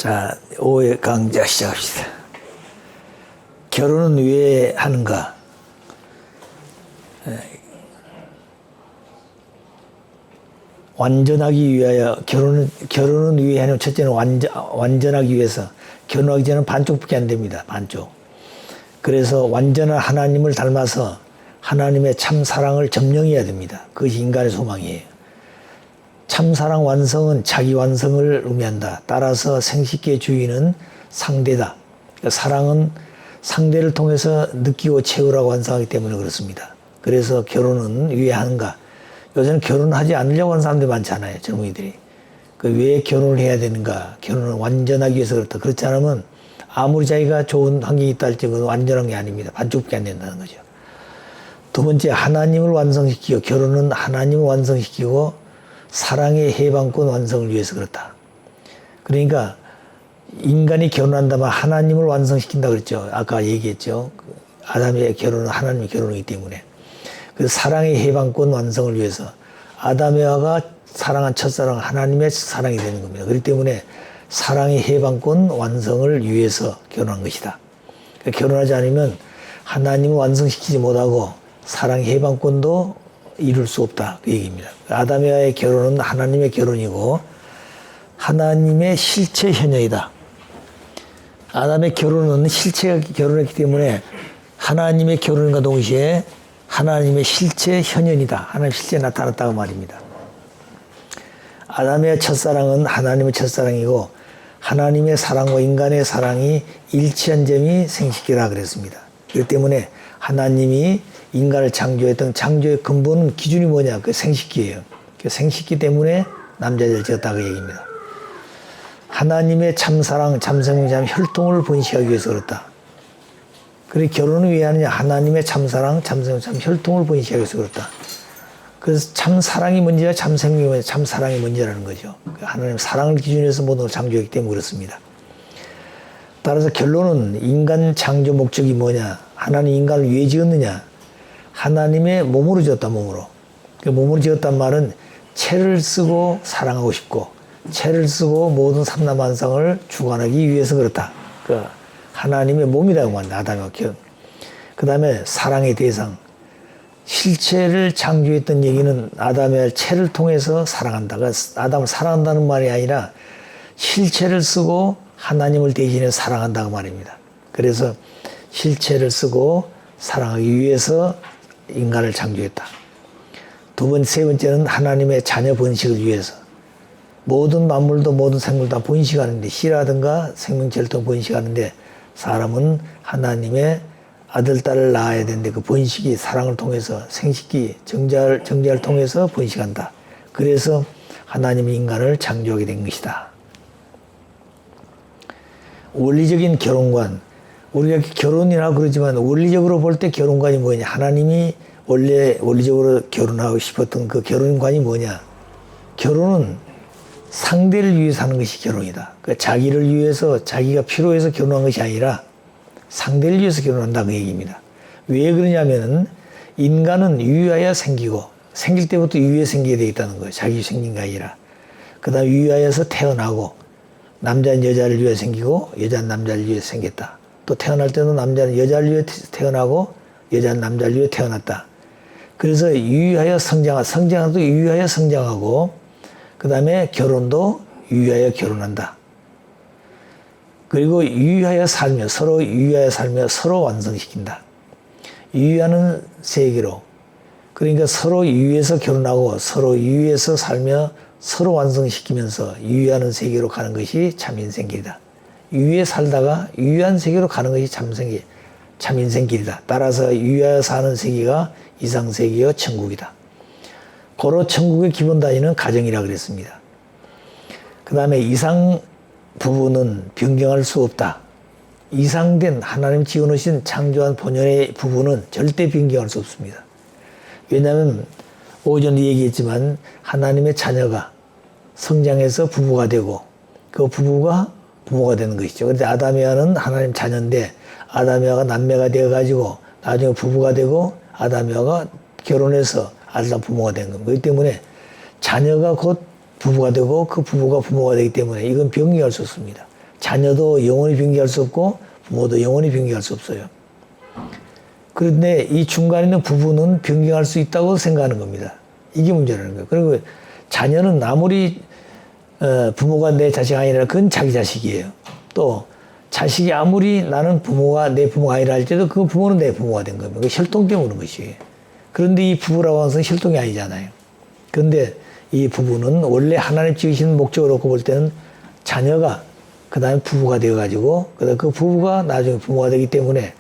자, 5회 강좌 시작합시다. 결혼은 왜 하는가? 완전하기 위하여 결혼은 왜 하냐면 첫째는 완전하기 위해서. 결혼하기 전에는 반쪽밖에 안 됩니다. 반쪽. 그래서 완전한 하나님을 닮아서 하나님의 참 사랑을 점령해야 됩니다. 그것이 인간의 소망이에요. 참사랑 완성은 자기 완성을 의미한다. 따라서 생식기의 주인은 상대다. 그러니까 사랑은 상대를 통해서 느끼고 채우라고 완성하기 때문에 그렇습니다. 그래서 결혼은 왜 하는가? 요새는 결혼하지 않으려고 하는 사람들이 많잖아요. 젊은이들이. 왜 결혼을 해야 되는가? 결혼은 완전하기 위해서 그렇다. 그렇지 않으면 아무리 자기가 좋은 환경이 있다 할지 그건 완전한 게 아닙니다. 반쪽밖에 안 된다는 거죠. 두 번째, 하나님을 완성시키고, 결혼은 하나님을 완성시키고 사랑의 해방권 완성을 위해서 그렇다. 그러니까 인간이 결혼한다면 하나님을 완성시킨다 그랬죠. 아까 얘기했죠. 아담의 결혼은 하나님의 결혼이기 때문에. 그래서 사랑의 해방권 완성을 위해서 아담 에와가 사랑한 첫사랑은 하나님의 사랑이 되는 겁니다. 그렇기 때문에 사랑의 해방권 완성을 위해서 결혼한 것이다. 그러니까 결혼하지 않으면 하나님을 완성시키지 못하고 사랑의 해방권도 이룰 수 없다. 그 얘기입니다. 아담 에와의 결혼은 하나님의 결혼이고 하나님의 실체 현현이다. 아담의 결혼은 실체가 결혼했기 때문에 하나님의 결혼과 동시에 하나님의 실체 현현이다. 하나님의 실체에 나타났다고 말입니다. 아담의 첫사랑은 하나님의 첫사랑이고 하나님의 사랑과 인간의 사랑이 일치한 점이 생식기라 그랬습니다. 그렇기 때문에 하나님이 인간을 창조했던 창조의 근본은 기준이 뭐냐? 그 생식기예요. 그 생식기 때문에 남자를 지었다 그 얘기입니다. 하나님의 참사랑, 참생명, 참혈통을 번식하기 위해서 그렇다. 그래서 결혼을 왜 하느냐? 하나님의 참사랑, 참생명, 참혈통을 번식하기 위해서 그렇다. 그래서 참사랑이 문제야, 참생명이 문제야, 참사랑이 문제라는 거죠. 하나님 사랑을 기준으로 해서 모든 걸 창조했기 때문에 그렇습니다. 따라서 결론은 인간 창조 목적이 뭐냐? 하나님 인간을 왜 지었느냐? 하나님의 몸으로 지었다, 몸으로. 그 몸으로 지었단 말은 채를 쓰고 사랑하고 싶고, 채를 쓰고 모든 삼라만상을 주관하기 위해서 그렇다. 그 하나님의 몸이라고 말한다, 아담과 그 다음에 사랑의 대상. 실체를 창조했던 얘기는 아담의 채를 통해서 사랑한다. 아담을 사랑한다는 말이 아니라 실체를 쓰고 하나님을 대신해 사랑한다고 말입니다. 그래서 실체를 쓰고 사랑하기 위해서 인간을 창조했다. 세 번째는 하나님의 자녀 번식을 위해서. 모든 만물도 모든 생물도 다 번식하는데, 씨라든가 생명체를 통해 번식하는데 사람은 하나님의 아들, 딸을 낳아야 되는데 그 번식이 사랑을 통해서 생식기, 정자를 통해서 번식한다. 그래서 하나님이 인간을 창조하게 된 것이다. 원리적인 결혼관. 우리가 결혼이라고 그러지만 원리적으로 볼 때 결혼관이 뭐냐. 하나님이 원리적으로 결혼하고 싶었던 그 결혼관이 뭐냐. 결혼은 상대를 위해서 하는 것이 결혼이다. 그러니까 자기를 위해서, 자기가 필요해서 결혼한 것이 아니라 상대를 위해서 결혼한다 그 얘기입니다. 왜 그러냐면은 인간은 유유하여 생기고, 생길 때부터 유유해 생기게 되어 있다는 거예요. 자기 생긴 게 아니라. 그 다음 유유하여서 태어나고, 남자는 여자를 위해 생기고 여자는 남자를 위해 생겼다. 또 태어날 때도 남자는 여자를 위해 태어나고 여자는 남자를 위해 태어났다. 그래서 유유하여 성장도 유유하여 성장하고, 그 다음에 결혼도 유유하여 결혼한다. 그리고 유유하여 살며 서로 완성시킨다. 유유하는 세계로. 그러니까 서로 유유해서 결혼하고 서로 유유해서 살며 서로 완성시키면서 유유하는 세계로 가는 것이 참 인생길이다. 유유해 살다가 유유한 세계로 가는 것이 참 인생길이다. 따라서 유유하여 사는 세계가 이상세계여 천국이다. 고로 천국의 기본 단위는 가정이라 그랬습니다. 그 다음에 이상 부부는 변경할 수 없다. 이상된 하나님 지어놓으신 창조한 본연의 부부는 절대 변경할 수 없습니다. 왜냐하면 오전에 얘기했지만 하나님의 자녀가 성장해서 부부가 되고 그 부부가 부모가 되는 것이죠. 그런데 아담 에와는 하나님 자녀인데 아담 에와가 남매가 되어가지고 나중에 부부가 되고 아담 에와가 결혼해서 아들과 부모가 된 겁니다. 그렇기 때문에 자녀가 곧 부부가 되고 그 부부가 부모가 되기 때문에 이건 변경할 수 없습니다. 자녀도 영원히 빙계할 수 없고 부모도 영원히 빙계할 수 없어요. 그런데 이 중간에 있는 부부는 변경할 수 있다고 생각하는 겁니다. 이게 문제라는 거예요. 그리고 자녀는 아무리 부모가 내 자식 아니라 그건 자기 자식이에요. 또 자식이 아무리 나는 부모가 내 부모가 아니라 할지라도 그 부모는 내 부모가 된 겁니다. 그 혈통 때문에 오는 것이에요. 그런데 이 부부라고 하는 것은 혈통이 아니잖아요. 그런데 이 부부는 원래 하나님 지으신 목적을 놓고 볼 때는 자녀가 그 다음에 부부가 되어가지고 그 부부가 나중에 부모가 되기 때문에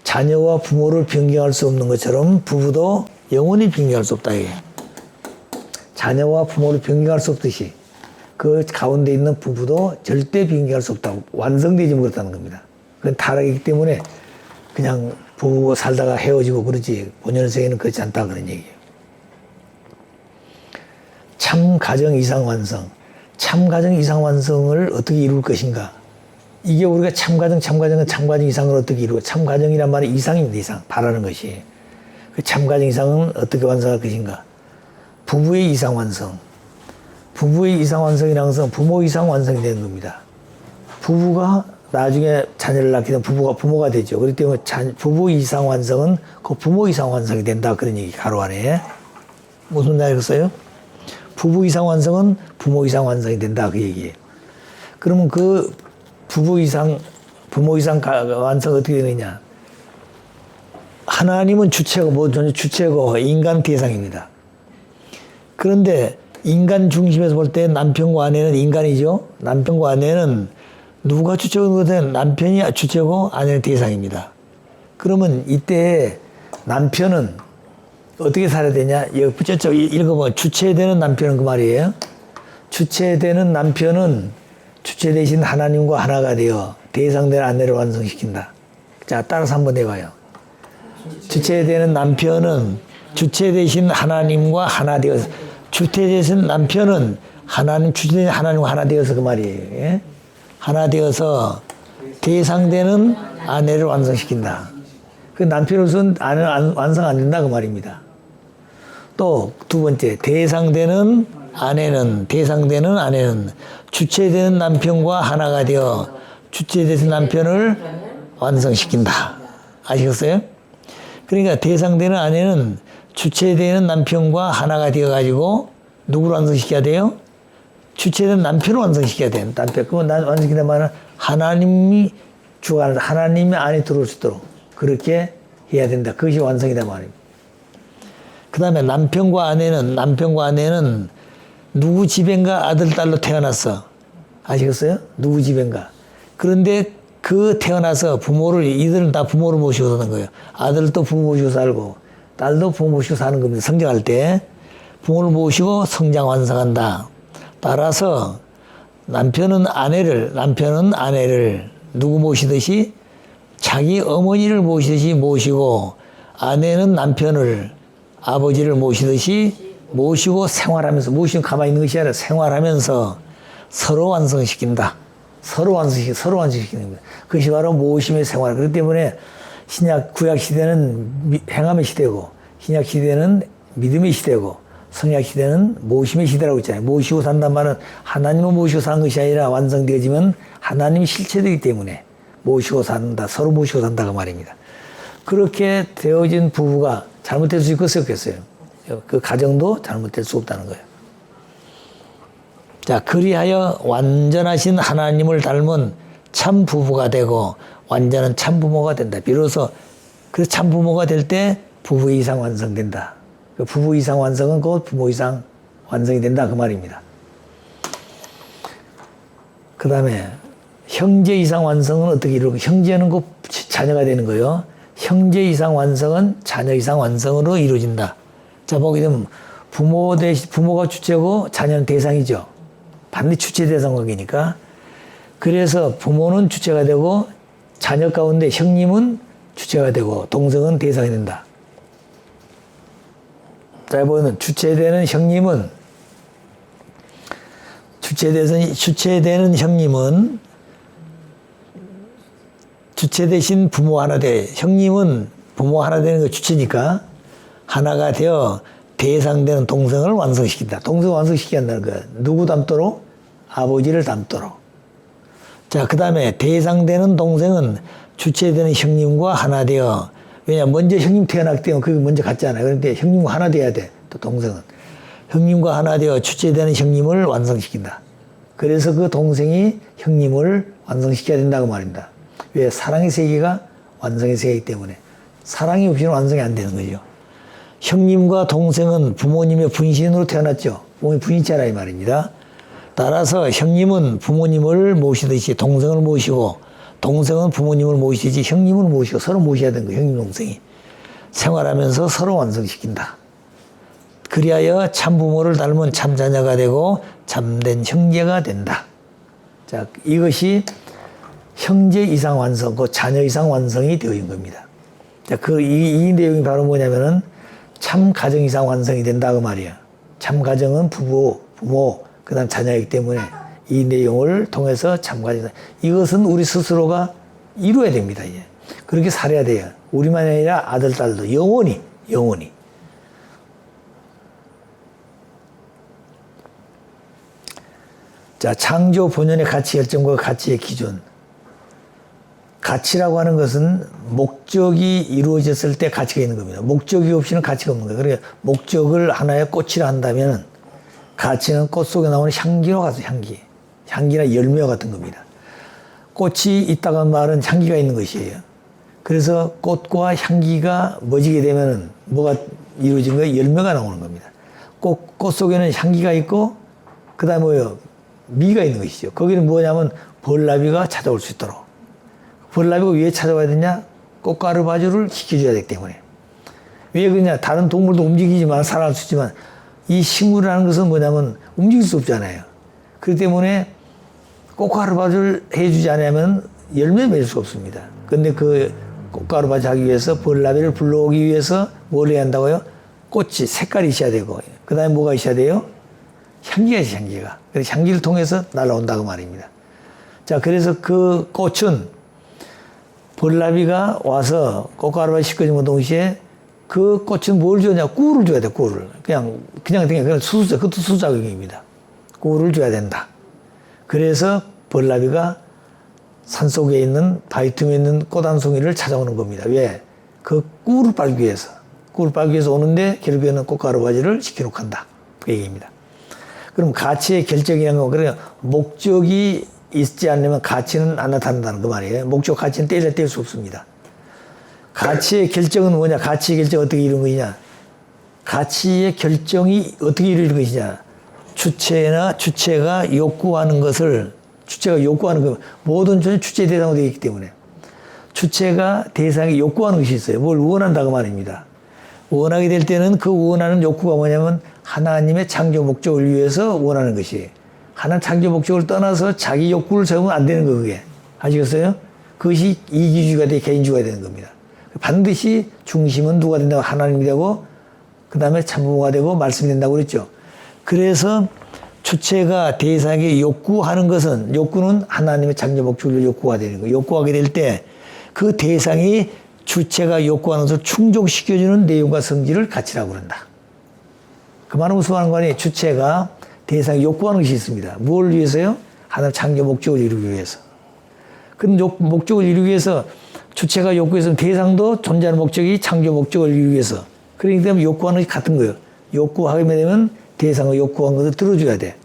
자녀와 부모를 변경할 수 없는 것처럼 부부도 영원히 변경할 수 없다. 이게. 자녀와 부모를 변경할 수 없듯이 그 가운데 있는 부부도 절대 변경할 수 없다고 완성되지 못했다는 겁니다. 그건 타락이기 때문에 그냥 부부가 살다가 헤어지고 그러지 본연의 세계는 그렇지 않다 그런 얘기예요. 참 가정 이상 완성. 참 가정 이상 완성을 어떻게 이룰 것인가. 이게 우리가 참 가정 이상을 어떻게 이루고 참 가정이란 말은 이상입니다. 이상. 바라는 것이. 그 참 가정 이상은 어떻게 완성할 것인가. 부부의 이상 완성. 부부의 이상 완성이라는 것은 부모 이상 완성이 되는 겁니다. 부부가 나중에 자녀를 낳게 되면 부부가 부모가 되죠. 그렇기 때문에 부부 이상 완성은 그 부모 이상 완성이 된다. 그런 얘기 가로 안에. 무슨 말이겠어요? 부부 이상 완성은 부모 이상 완성이 된다. 그 얘기예요. 그러면 그 부부 이상, 부모 이상 완성 어떻게 되느냐. 하나님은 주체고, 모든 주체고, 인간 대상입니다. 그런데 인간 중심에서 볼 때 남편과 아내는 인간이죠. 남편과 아내는 누가 주체고 그러든 남편이 주체고 아내는 대상입니다. 그러면 이때 남편은 어떻게 살아야 되냐? 여기 저쪽 읽어보면 주체되는 남편은 그 말이에요. 주체되는 남편은 주체 대신 하나님과 하나가 되어 대상된 아내를 완성시킨다. 자, 따라서 한번 해봐요. 주체되는 남편은 주체 대신 하나님과 하나 되어서 주체 대신 남편은 하나님 주체 대신 하나님과 하나 되어서 그 말이에요. 예? 하나 되어서 대상되는 아내를 완성시킨다. 그 남편으로서는 아내는 완성 안 된다 그 말입니다. 또 두 번째 대상되는 아내는 주체되는 남편과 하나가 되어 주체되는 남편을 완성시킨다. 아시겠어요? 그러니까 대상되는 아내는 주체되는 남편과 하나가 되어가지고 누구를 완성시켜야 돼요? 주체된 남편을 완성시켜야 돼요. 남편. 그건 완성시키는 말은 하나님이 주관하는 하나님의 안에 들어올 수 있도록 그렇게 해야 된다. 그것이 완성이다 말입니다. 그 다음에 남편과 아내는 누구 집엔가 아들, 딸로 태어났어. 아시겠어요? 누구 집엔가. 그런데 그 태어나서 이들은 다 부모를 모시고 사는 거예요. 아들도 부모 모시고 살고, 딸도 부모 모시고 사는 겁니다. 성장할 때. 부모를 모시고 성장 완성한다. 따라서 남편은 아내를 누구 모시듯이 자기 어머니를 모시듯이 모시고, 아내는 남편을 아버지를 모시듯이 모시고 생활하면서, 모시면 가만히 있는 것이 아니라 생활하면서 서로 완성시킨다. 서로 완성시키는 겁니다. 그것이 바로 모심의 생활. 그렇기 때문에 구약 시대는 행함의 시대고, 신약 시대는 믿음의 시대고, 성약 시대는 모심의 시대라고 있잖아요. 모시고 산단 말은 하나님을 모시고 사는 것이 아니라 완성되어지면 하나님이 실체되기 때문에 모시고 산다. 서로 모시고 산다 그 말입니다. 그렇게 되어진 부부가 잘못될 수 있겠어요? 그 가정도 잘못될 수 없다는 거예요. 자, 그리하여 완전하신 하나님을 닮은 참 부부가 되고 완전한 참 부모가 된다. 비로소 그 참 부모가 될 때 부부 이상 완성된다. 그 부부 이상 완성은 곧 부모 이상 완성이 된다 그 말입니다. 그 다음에 형제 이상 완성은 어떻게 이루고, 형제는 곧 자녀가 되는 거예요. 형제 이상 완성은 자녀 이상 완성으로 이루어진다. 자, 보게 되면 부모가 주체고 자녀는 대상이죠. 반드시 주체 대상 관계니까. 그래서 부모는 주체가 되고 자녀 가운데 형님은 주체가 되고 동생은 대상이 된다. 자, 보면 주체되는 형님은 주체 대신 부모 하나 돼. 형님은 부모 하나 되는 거 주체니까 하나가 되어 대상되는 동생을 완성시킨다. 동생을 완성시켜야 한다는 거야. 누구 닮도록? 아버지를 닮도록. 자, 그 다음에 대상되는 동생은 주체되는 형님과 하나 되어, 왜냐, 먼저 형님 태어났기 때문에 그게 먼저 갔잖아요. 그런데 형님과 하나 돼야 돼. 또 동생은. 형님과 하나 되어 주체되는 형님을 완성시킨다. 그래서 그 동생이 형님을 완성시켜야 된다고 말입니다. 왜? 사랑의 세계가 완성의 세계이기 때문에. 사랑이 없이는 완성이 안 되는 거죠. 형님과 동생은 부모님의 분신으로 태어났죠. 부모님 분신자라 이 말입니다. 따라서 형님은 부모님을 모시듯이 동생을 모시고, 동생은 부모님을 모시듯이 형님을 모시고 서로 모셔야 되는 거예요. 형님, 동생이. 생활하면서 서로 완성시킨다. 그리하여 참부모를 닮은 참자녀가 되고 참된 형제가 된다. 자, 이것이 형제 이상 완성, 그 자녀 이상 완성이 되어 있는 겁니다. 자, 이 내용이 바로 뭐냐면은 참 가정 이상 완성이 된다, 그 말이야. 참 가정은 부모, 그 다음 자녀이기 때문에 이 내용을 통해서 참 가정, 이것은 우리 스스로가 이루어야 됩니다, 이제. 그렇게 살아야 돼요. 우리만이 아니라 아들, 딸도 영원히. 자, 창조 본연의 가치 결정과 가치의 기준. 가치라고 하는 것은 목적이 이루어졌을 때 가치가 있는 겁니다. 목적이 없이는 가치가 없는 거예요. 그러니까 목적을 하나의 꽃이라 한다면 가치는 꽃 속에 나오는 향기로 가서 향기나 열매와 같은 겁니다. 꽃이 있다고 한 말은 향기가 있는 것이에요. 그래서 꽃과 향기가 멎게 되면 뭐가 이루어진 거예요? 열매가 나오는 겁니다. 꽃 속에는 향기가 있고 그 다음에 뭐예요? 미가 있는 것이죠. 거기는 뭐냐면 벌나비가 찾아올 수 있도록. 벌나비가 왜 찾아와야 되냐? 꽃가루 바주를 시켜줘야 되기 때문에. 왜 그러냐? 다른 동물도 움직이지만 살아날 수 있지만 이 식물이라는 것은 뭐냐면 움직일 수 없잖아요. 그렇기 때문에 꽃가루 바주를 해주지 않으면 열매 맺을 수 없습니다. 근데 그 꽃가루 바주 하기 위해서 벌나비를 불러오기 위해서 뭘 해야 한다고요? 꽃이 색깔이 있어야 되고 그 다음에 뭐가 있어야 돼요? 향기가 있어요, 향기가. 그래서 향기를 통해서 날아온다고 말입니다. 자, 그래서 그 꽃은 벌나비가 와서 꽃가루가 씻겨주는 동시에 그 꽃은 뭘 줘야 되냐? 꿀을 줘야 돼, 꿀을. 그냥 수수자, 그것도 수수작용입니다. 꿀을 줘야 된다. 그래서 벌나비가 산속에 있는 바위틈에 있는 꽃 한 송이를 찾아오는 겁니다. 왜? 그 꿀을 빨기 위해서. 꿀을 빨기 위해서 오는데 결국에는 꽃가루 바지를 시켜놓고 간다. 그 얘기입니다. 그럼 가치의 결정이라는 건, 그러니까 목적이 있지 않으면 가치는 안 나타난다는 그 말이에요. 목적 가치는 뗄 수 없습니다. 가치의 결정은 뭐냐? 가치의 결정 어떻게 이루는 것이냐? 가치의 결정이 어떻게 이루어지는 것이냐? 주체가 욕구하는 것을, 주체가 요구하는 것, 모든 존재 주체 대상으로 되어 있기 때문에 주체가 대상이 욕구하는 것이 있어요. 뭘 원한다고 말입니다. 원하게 될 때는 그 원하는 욕구가 뭐냐면 하나님의 창조 목적을 위해서 원하는 것이에요. 하나님 창조 목적을 떠나서 자기 욕구를 세우면 안 되는 거, 그게. 아시겠어요? 그것이 이기주의가 돼, 개인주의가 되는 겁니다. 반드시 중심은 누가 된다고? 하나님이 되고, 그 다음에 참부모가 되고, 말씀이 된다고 그랬죠. 그래서 주체가 대상에 욕구하는 것은, 욕구는 하나님의 창조 목적을 요구가 되는 거예요. 욕구하게 될 때, 그 대상이 주체가 요구하는 것을 충족시켜주는 내용과 성질을 가치라고 그런다. 그 말은 무슨 말인가? 주체가 대상이 욕구하는 것이 있습니다. 뭘 위해서요? 하나님 창조 목적을 이루기 위해서. 그런 목적을 이루기 위해서 주체가 요구해서 대상도 존재하는 목적이 창조 목적을 이루기 위해서. 그렇기 때문에 요구하는 것이 같은 거예요. 요구하게 되면 대상의 요구한 것을 들어줘야 돼.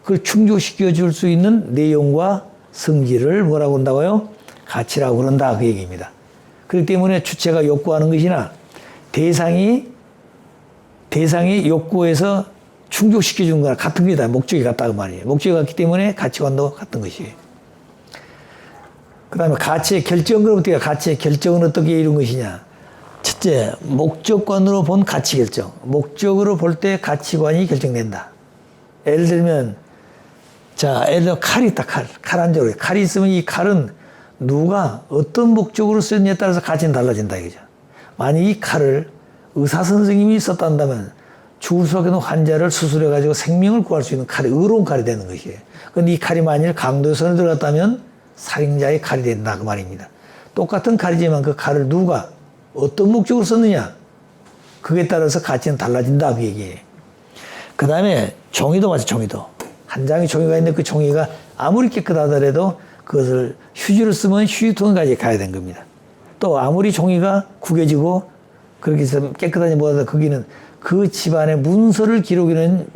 그걸 충족시켜 줄 수 있는 내용과 성질을 뭐라고 한다고요? 가치라고 그런다, 그 얘기입니다. 그렇기 때문에 주체가 욕구하는 것이나 대상이 욕구해서 충족시켜 주는 거랑 같은 거다. 목적이 같다고 말이에요. 목적이 같기 때문에 가치관도 같은 것이에요. 그 다음에 가치의 결정은 어떻게, 가치의 결정은 어떻게 이룬 것이냐. 첫째, 목적관으로 본 가치 결정. 목적으로 볼 때 가치관이 결정된다. 예를 들면, 자, 예를 들어 칼이 있다, 칼 한 조각. 칼이 있으면 이 칼은 누가 어떤 목적으로 쓰느냐에 따라서 가치는 달라진다, 이거죠. 만약 이 칼을 의사 선생님이 썼다면 죽을 수밖에 없는 환자를 수술해가지고 생명을 구할 수 있는 칼이 의로운 칼이 되는 것이에요. 그런데 이 칼이 만일 강도의 손에 들어갔다면 살인자의 칼이 된다, 그 말입니다. 똑같은 칼이지만 그 칼을 누가 어떤 목적으로 썼느냐, 그에 따라서 가치는 달라진다, 그 얘기예요. 그 다음에 종이도 마찬가지. 종이도 한 장의 종이가 있는데 그 종이가 아무리 깨끗하더라도 그것을 휴지로 쓰면 휴지통까지 가야 된 겁니다. 또 아무리 종이가 구겨지고 그렇게 해서 깨끗하지 못하다 거기는 그 집안의 문서를 기록하는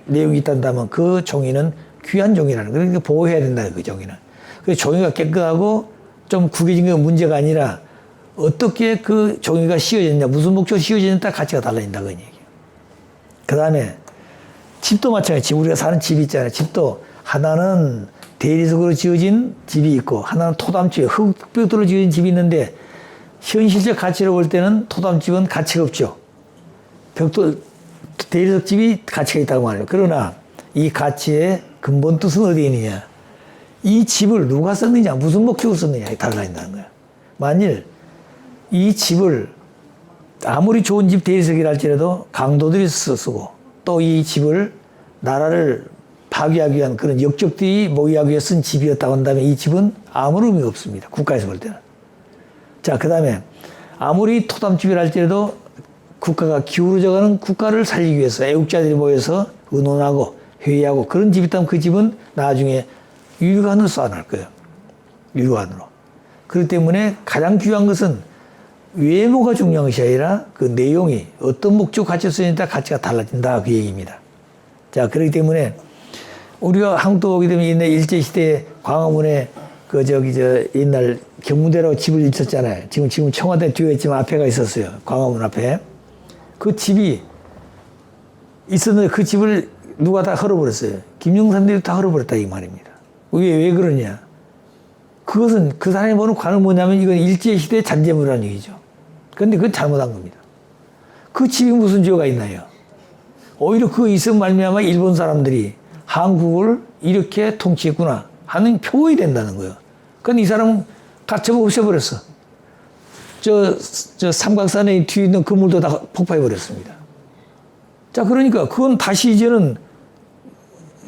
내용이 있단다면 그 종이는 귀한 종이라는 거예요. 그러니까 보호해야 된다는 그 종이는. 그 종이가 깨끗하고 좀 구겨진 건 문제가 아니라 어떻게 그 종이가 씌워졌냐, 무슨 목적으로 씌워졌냐에 따라 가치가 달라진다 그 얘기예요. 그 다음에 집도 마찬가지. 우리가 사는 집이 있잖아요. 집도 하나는 대리석으로 지어진 집이 있고 하나는 토담집, 흙벽돌로 지어진 집이 있는데 현실적 가치로 볼 때는 토담집은 가치가 없죠. 벽돌, 대리석 집이 가치가 있다고 말해요. 그러나 이 가치의 근본 뜻은 어디에 있느냐. 이 집을 누가 썼느냐, 무슨 목적으로 썼느냐에 달라진다는 거예요. 만일 이 집을 아무리 좋은 집 대리석이라 할지라도 강도들이 쓰고 또 이 집을 나라를 파괴하기 위한 그런 역적들이 모의하기 위해 쓴 집이었다고 한다면 이 집은 아무런 의미가 없습니다. 국가에서 볼 때는. 자, 그 다음에 아무리 토담집이라 할지라도 국가가 기울어져가는 국가를 살리기 위해서 애국자들이 모여서 의논하고 회의하고 그런 집이 있다면 그 집은 나중에 유류관으로 쌓아놓을 거예요. 유류관으로. 그렇기 때문에 가장 중요한 것은 외모가 중요한 것이 아니라 그 내용이 어떤 목적 가치를 쓰느냐에 따라 가치가 달라진다 그 얘기입니다. 자, 그렇기 때문에 우리가 한국도 오게 되면 옛날 일제시대에 광화문에 옛날 경무대라고 집을 있었잖아요. 지금 청와대 뒤에 있지만 앞에가 있었어요. 광화문 앞에. 그 집이 있었는데 그 집을 누가 다 헐어버렸어요. 김영삼들이 다 헐어버렸다 이 말입니다. 왜 그러냐. 그것은 그 사람이 보는 관은 뭐냐면 이건 일제시대 잔재물이라는 얘기죠. 그런데 그건 잘못한 겁니다. 그 집이 무슨 죄가 있나요? 오히려 그 있음 말미암아 일본 사람들이 한국을 이렇게 통치했구나 하는 표본이 된다는 거예요. 그건 이 사람은 가처분 없애버렸어. 저 삼각산에 뒤에 있는 건물도 다 폭파해버렸습니다. 자, 그러니까 그건 다시 이제는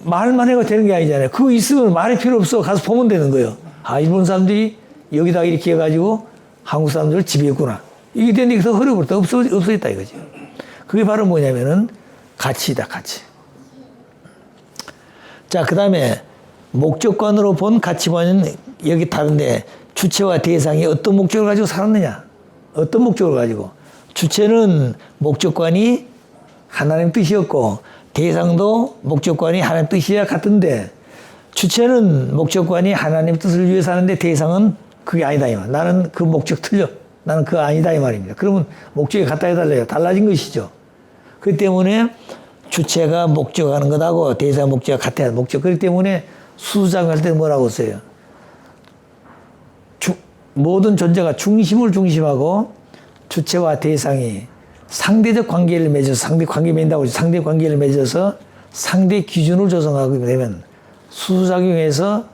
말만 해가 되는 게 아니잖아요. 그거 있으면 말이 필요 없어. 가서 보면 되는 거예요. 아, 일본 사람들이 여기다가 이렇게 해가지고 한국 사람들을 지배했구나. 이게 되는데 여기서 흐려버렸다. 없어졌다 이거죠. 그게 바로 뭐냐면은 가치이다, 가치. 자, 그 다음에 목적관으로 본 가치관은 여기 다른데 주체와 대상이 어떤 목적을 가지고 살았느냐. 어떤 목적을 가지고. 주체는 목적관이 하나님 뜻이었고 대상도 목적관이 하나님 뜻이야 같은데 주체는 목적관이 하나님 뜻을 위해서 하는데 대상은 그게 아니다 이 말. 나는 그 목적 틀려. 나는 그거 아니다 이 말입니다. 그러면 목적이 갖다 해달래요. 달라진 것이죠. 그렇기 때문에 주체가 목적하는 것하고 대상 목적이 같아야 하는 목적. 그렇기 때문에 수작할 때 뭐라고 써요? 모든 존재가 중심을 중심하고 주체와 대상이 상대적 관계를 맺어서 상대 관계 맺는다고 하죠. 상대 관계를 맺어서 상대 기준을 조성하게 되면 수작용에서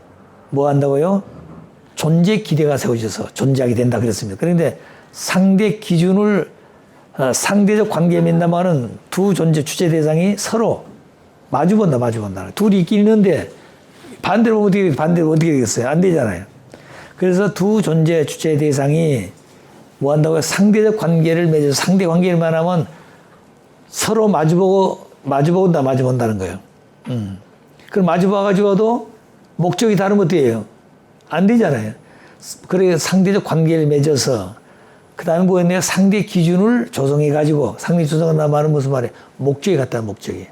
뭐 한다고요? 존재 기대가 세워져서 존재하게 된다 그랬습니다. 그런데 상대 기준을 상대적 관계에 맺는다면은 두 존재 주체 대상이 서로 마주본다. 둘이 있긴 있는데 반대로 어떻게 되겠어요? 안 되잖아요. 그래서 두 존재 주체 대상이 뭐 한다고요? 상대적 관계를 맺어서 상대 관계를 말하면 서로 마주본다는 거예요. 그럼 마주봐가지고도 목적이 다르면 어떻게 해요? 안 되잖아요. 그래서 상대적 관계를 맺어서 그 다음에 뭐였네요? 상대 기준을 조성해가지고 상대 조성한다는 말은 무슨 말이에요? 목적이 같다는 목적이.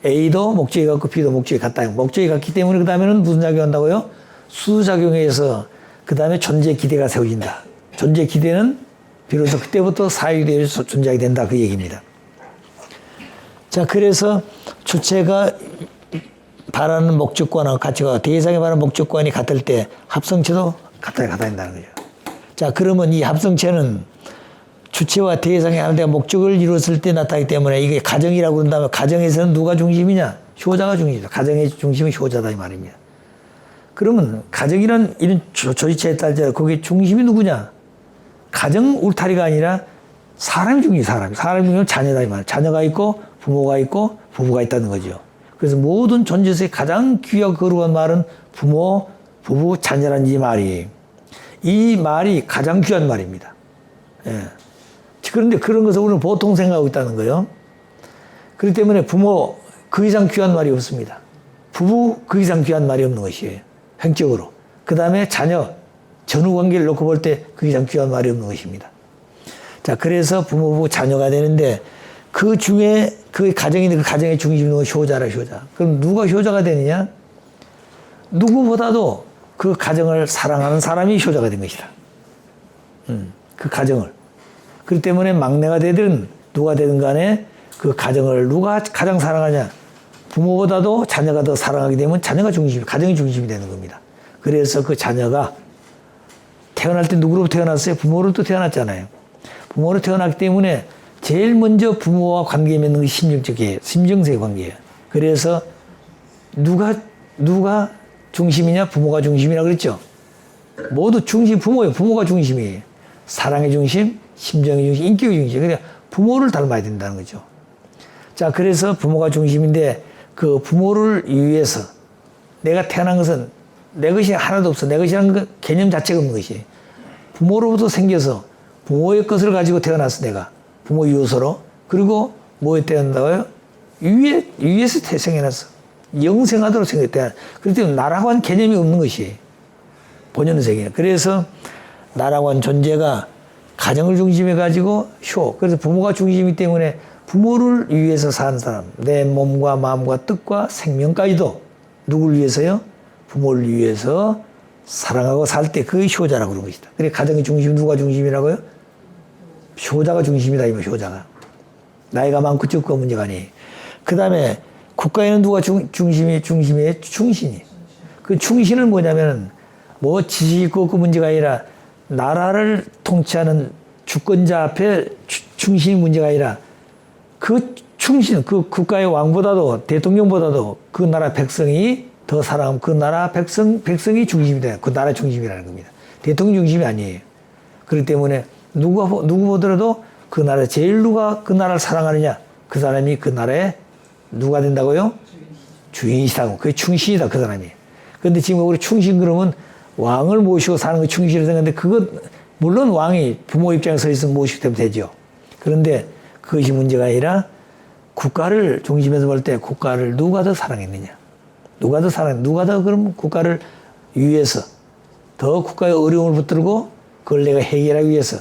A도 목적이 같고 B도 목적이 같다. 목적이 같기 때문에 그 다음에는 무슨 작용한다고요? 수작용에서 그 다음에 존재 기대가 세워진다. 존재 기대는 비로소 그때부터 사유되어 존재하게 된다. 그 얘기입니다. 자, 그래서 주체가 바라는 목적관하고 가치가 대상이 바라는 목적관이 같을 때 합성체도 같아야 된다는 거죠. 자, 그러면 이 합성체는 주체와 대상이 하나의 목적을 이루었을 때 나타나기 때문에 이게 가정이라고 한다면 가정에서는 누가 중심이냐? 효자가 중심이다. 가정의 중심은 효자다 이 말입니다. 그러면 가정이란 이런 조직체에 따라 거기에 중심이 누구냐? 가정 울타리가 아니라 사람이 중심이 사람이 중심은 자녀다 이 말이에요. 자녀가 있고 부모가 있고 부부가 있다는 거죠. 그래서 모든 존재에서 가장 귀하고 거룩한 말은 부모, 부부, 자녀라는 이 말이. 이 말이 가장 귀한 말입니다. 예. 그런데 그런 것을 우리는 보통 생각하고 있다는 거예요. 그렇기 때문에 부모 그 이상 귀한 말이 없습니다. 부부 그 이상 귀한 말이 없는 것이에요. 횡적으로. 그 다음에 자녀, 전후 관계를 놓고 볼 때 그게 참 귀한 말이 없는 것입니다. 자, 그래서 부모부 자녀가 되는데 그 중에 그 가정인데 그 가정의 중심은 효자라, 효자. 그럼 누가 효자가 되느냐? 누구보다도 그 가정을 사랑하는 사람이 효자가 된 것이다. 그 가정을. 그렇기 때문에 막내가 되든 누가 되든 간에 그 가정을 누가 가장 사랑하냐? 부모보다도 자녀가 더 사랑하게 되면 자녀가 중심이, 가정이 중심이 되는 겁니다. 그래서 그 자녀가 태어날 때 누구로부터 태어났어요? 부모로부터 태어났잖아요. 부모로 태어났기 때문에 제일 먼저 부모와 관계 맺는 것이 심정적이에요. 심정적인 관계예요. 그래서 누가 중심이냐? 부모가 중심이라 그랬죠. 모두 중심, 부모예요. 부모가 중심이에요. 사랑의 중심, 심정의 중심, 인격의 중심. 그러니까 부모를 닮아야 된다는 거죠. 자, 그래서 부모가 중심인데 그 부모를 위해서 내가 태어난 것은 내 것이 하나도 없어. 내 것이라는 그 개념 자체가 없는 것이. 부모로부터 생겨서 부모의 것을 가지고 태어났어, 내가. 부모 유서로. 그리고 뭐에 태어난다고요? 위에서 태생해놨어. 영생하도록 생겼대. 그렇기 때문에 나라고 하는 개념이 없는 것이 본연의 세계예요. 그래서 나라고 하는 존재가 가정을 중심에 가지고 그래서 부모가 중심이기 때문에 부모를 위해서 사는 사람, 내 몸과 마음과 뜻과 생명까지도 누구를 위해서요? 부모를 위해서 사랑하고 살 때 그게 효자라고 그런 것이다. 그래 가정의 중심 누가 중심이라고요? 효자가 중심이다 이거 효자가. 나이가 많고 적고 문제가 아니에요. 그 다음에 국가에는 누가 중심이에요? 충신이. 그 충신은 뭐냐면 뭐 지식이 있고 그 문제가 아니라 나라를 통치하는 주권자 앞에 충신이 문제가 아니라 그 충신, 그 국가의 왕보다도 대통령보다도 그 나라 백성이 더 사랑하면 그 나라 백성이 중심이 돼요. 그 나라 중심이라는 겁니다. 대통령 중심이 아니에요. 그렇기 때문에 누구 보더라도 그 나라 제일 누가 그 나라를 사랑하느냐 그 사람이 그 나라의 누가 된다고요? 주인이시다고. 그게 충신이다 그 사람이. 그런데 지금 우리 충신 그러면 왕을 모시고 사는 거 충신이라고 생각하는데 그것 물론 왕이 부모 입장에서 있으면 모시게 되면 되죠. 그런데 그것이 문제가 아니라 국가를 중심에서 볼 때 국가를 누가 더 사랑했느냐. 누가 더 그럼 국가를 위해서 더 국가의 어려움을 붙들고 그걸 내가 해결하기 위해서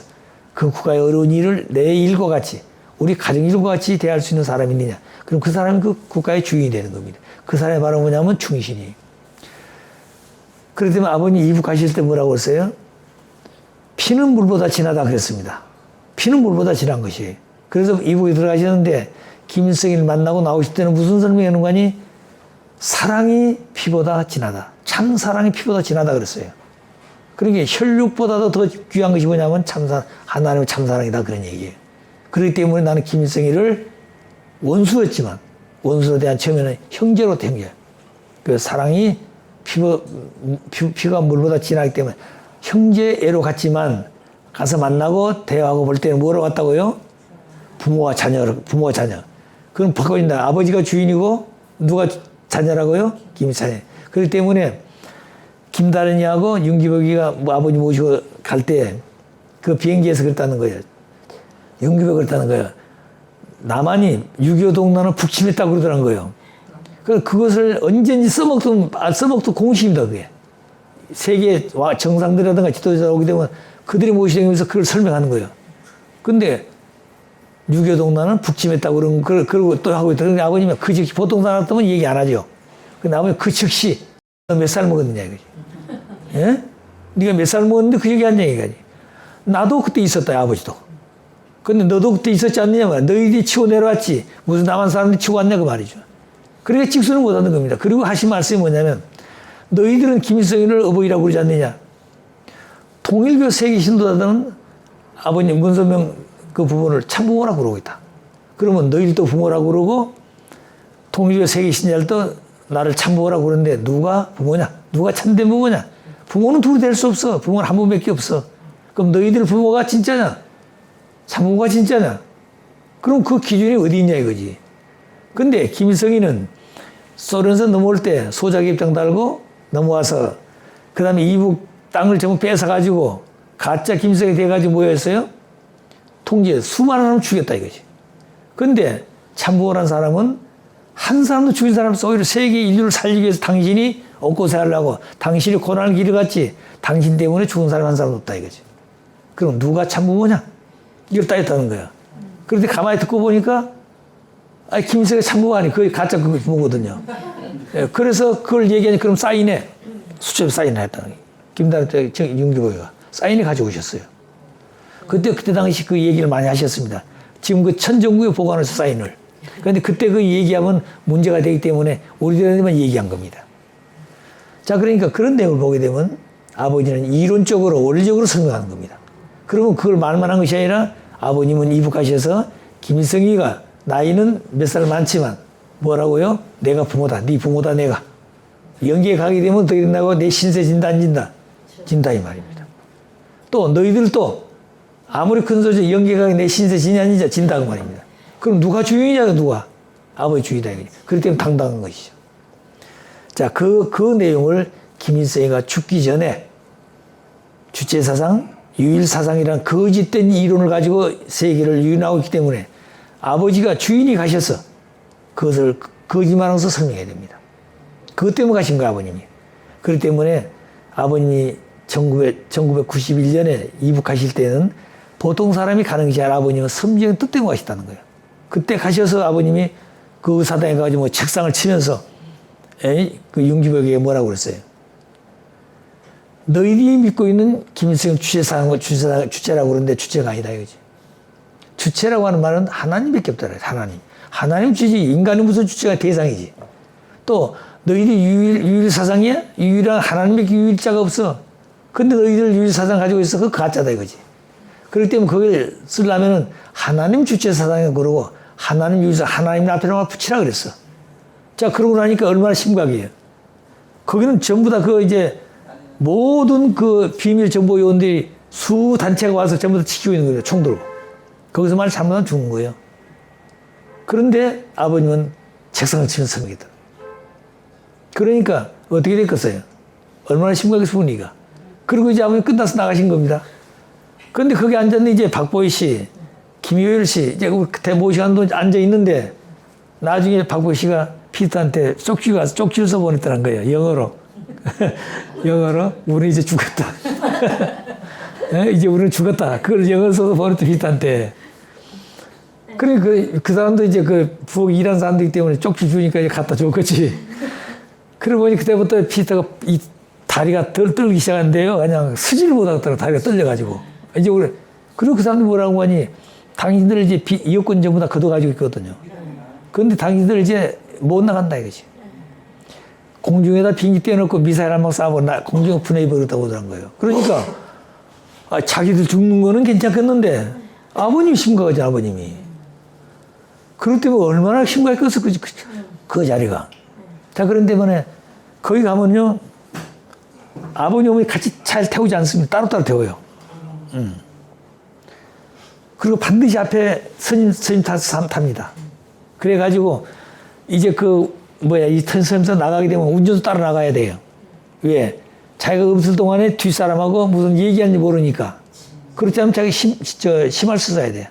그 국가의 어려운 일을 내 일과 같이 우리 가정 일과 같이 대할 수 있는 사람이 있느냐. 그럼 그 사람이 그 국가의 주인이 되는 겁니다. 그 사람이 바로 뭐냐면 충신이에요. 그렇기 때문에 아버님 이북 가실 때 뭐라고 했어요? 피는 물보다 진하다 그랬습니다. 피는 물보다 진한 것이에요. 그래서 이북에 들어가시는데 김일성을 만나고 나오실 때는 무슨 설명하는 거니? 사랑이 피보다 진하다. 참 사랑이 피보다 진하다 그랬어요. 그러니까 혈육보다도 더 귀한 것이 뭐냐면 하나님의 참사랑이다 그런 얘기예요. 그렇기 때문에 나는 김일성이를 원수였지만 원수에 대한 처음에는 형제로 생겨요. 그 사랑이 피가 물보다 진하기 때문에 형제애로 갔지만 가서 만나고 대화하고 볼 때는 뭐로 갔다고요? 부모와 자녀. 그럼 바꿔진다. 아버지가 주인이고 누가 자녀라고요? 김일성이. 그렇기 때문에 김다른이하고 윤기복이가 뭐 아버지 모시고 갈 때 그 비행기에서 그랬다는 거예요. 윤기복이 그랬다는 거예요. 남한이 6.25 동란을 북침했다고 그러더라는 거예요. 그래서 그것을 언제든지 써먹던 공식입니다, 그게. 세계 정상들이라든가 지도자가 오게 되면 그들이 모시면서 그걸 설명하는 거예요. 근데 6.25 동란은 북침했다고 그러고 또 하고 있다. 그런데 아버님이 그 즉시 보통 사람 같으면 얘기 안 하죠. 근데 아버님 그 즉시 너 몇 살 먹었느냐 이거지. 예? 네가 몇 살 먹었는데 그 얘기 하냐 이거지. 나도 그때 있었다, 아버지도. 근데 너도 그때 있었지 않느냐 말이야. 너희들이 치고 내려왔지. 무슨 남한 사람들이 치고 왔냐 그 말이죠. 그러니까 직수는 못하는 겁니다. 그리고 하신 말씀이 뭐냐면 너희들은 김일성이를 어버이라고 그러지 않느냐. 통일교 세계 신도자들은 아버님 문선명 그 부모를 참부모라고 그러고 있다. 그러면 너희들도 부모라고 그러고 통일교 세계 신자들도 나를 참부모라고 그러는데 누가 부모냐? 누가 참된 부모냐? 부모는 둘이 될 수 없어. 부모는 한 분밖에 없어. 그럼 너희들 부모가 진짜냐? 참부모가 진짜냐? 그럼 그 기준이 어디 있냐 이거지. 근데 김일성이는 소련선 넘어올 때 소작의 입장 달고 넘어와서 그 다음에 이북 땅을 전부 뺏어가지고 가짜 김일성이 돼가지고 뭐였어요? 통제 수많은 사람을 죽였다 이거지. 근데 참부모라는 사람은 한 사람도 죽인 사람 오히려 세계 인류를 살리기 위해서 당신이 얻고 살려고 당신이 고난을 길어갔지. 당신 때문에 죽은 사람 한 사람 없다 이거지. 그럼 누가 참부모냐? 이걸 따졌다는 거야. 그런데 가만히 듣고 보니까 김일성이 참부모 아니 그게 가짜 그 부모거든요. 예, 그래서 그걸 얘기하니 그럼 사인해. 수첩에 사인을 했다는 거예요. 김다름 때 윤기보가 사인을 가지고 오셨어요. 그때 당시 그 얘기를 많이 하셨습니다. 지금 그 천정구에 보관해서 사인을. 그런데 그때 그 얘기하면 문제가 되기 때문에 우리들한테만 얘기한 겁니다. 자, 그러니까 그런 내용을 보게 되면 아버지는 이론적으로 원리적으로 설명하는 겁니다. 그러면 그걸 말만 한 것이 아니라 아버님은 이북하셔서 김일성이가 나이는 몇 살 많지만 뭐라고요? 내가 부모다. 네 부모다 내가. 연기에 가게 되면 어떻게 된다고? 내 신세 진다 안 진다? 진다 이 말입니다. 또 너희들도 아무리 큰 소리 연기에 가게 내 신세 지냐 안 지냐? 진다 그 말입니다. 그럼 누가 주인이냐 누가? 아버지 주인이다. 그렇기 때문에 당당한 것이죠. 자, 그 내용을 김일성이가 죽기 전에 주체사상, 유일사상이라는 거짓된 이론을 가지고 세계를 유인하고 있기 때문에 아버지가 주인이 가셔서 그것을 거짓말하면서 설명해야 됩니다. 그것 때문에 가신 거예요, 아버님이. 그렇기 때문에 아버님이 1991년에 이북하실 때는 보통 사람이 가는 것이 아니라 아버님은 섬지의 뜻 때문에 가셨다는 거예요. 그때 가셔서 아버님이 그 의사당에 가가지고 뭐 책상을 치면서 그 윤기복에게 뭐라고 그랬어요? 너희들이 믿고 있는 김일성은 주체라고 그러는데 주체가 아니다 이거지. 주체라고 하는 말은 하나님밖에 없다. 하나님 주지. 인간이 무슨 주체가 대상이지. 또 너희들이 유일사상이야? 유일한 하나님밖에 유일자가 없어. 근데 너희들 유일사상 가지고 있어. 그거 가짜다 이거지. 그렇기 때문에 그걸 쓰려면은 하나님 주체사상이라고 그러고 하나님 유일사 하나님 앞에다가 붙이라 그랬어. 자, 그러고 나니까 얼마나 심각해요. 거기는 전부 다 그 이제 모든 그 비밀 정보 요원들이 수 단체가 와서 전부 다 지키고 있는 거예요. 총 들고. 거기서 말 잘못하면 죽는 거예요. 그런데 아버님은 책상을 치면서 섬기다. 그러니까 어떻게 됐겠어요? 얼마나 심각했으면 이가. 그리고 이제 아버님 끝나서 나가신 겁니다. 그런데 거기 앉았는데 이제 박보희 씨, 김효일 씨, 이제 그때 모시간도 앉아 있는데 나중에 박보희 씨가 피터한테 쪽지를 써보냈다는 거예요. 영어로. 영어로 우리 이제 죽었다. 이제 우리는 죽었다. 그걸 영어로 써서 보냈다 피터한테. 그래 그 사람도 이제 그 부엌 일하는 사람들이기 때문에 쪽지 주니까 이제 갖다 줬겠지. 그러고 보니 그때부터 피터가 이 다리가 덜 떨기 시작한대요. 그냥 쓰지를 못하겠다고 다리가 떨려가지고. 이제 그리고 그 사람들 뭐라고 하니 당신들 이제 여권 전부 다 걷어가지고 있거든요. 그런데 당신들 이제 못 나간다 이거지. 공중에다 비행기 떼어놓고 미사일 한 방 쏴보고 공중에 분해해버렸다고 그러는 거예요. 그러니까 자기들 죽는 거는 괜찮겠는데 아버님이 심각하지 아버님이. 그렇기 때문에 얼마나 심각했겠어 그 자리가. 자, 그런 때문에 거기 가면요 아버님 어머니 같이 잘 태우지 않습니다. 따로따로 태워요. 그리고 반드시 앞에 스님 타서 탑니다. 그래가지고 이제 이 선생님서 나가게 되면 운전수 따라 나가야 돼요. 왜? 자기가 없을 동안에 뒷사람하고 무슨 얘기하는지 모르니까. 그렇지 않으면 자기 심할 써야 돼요.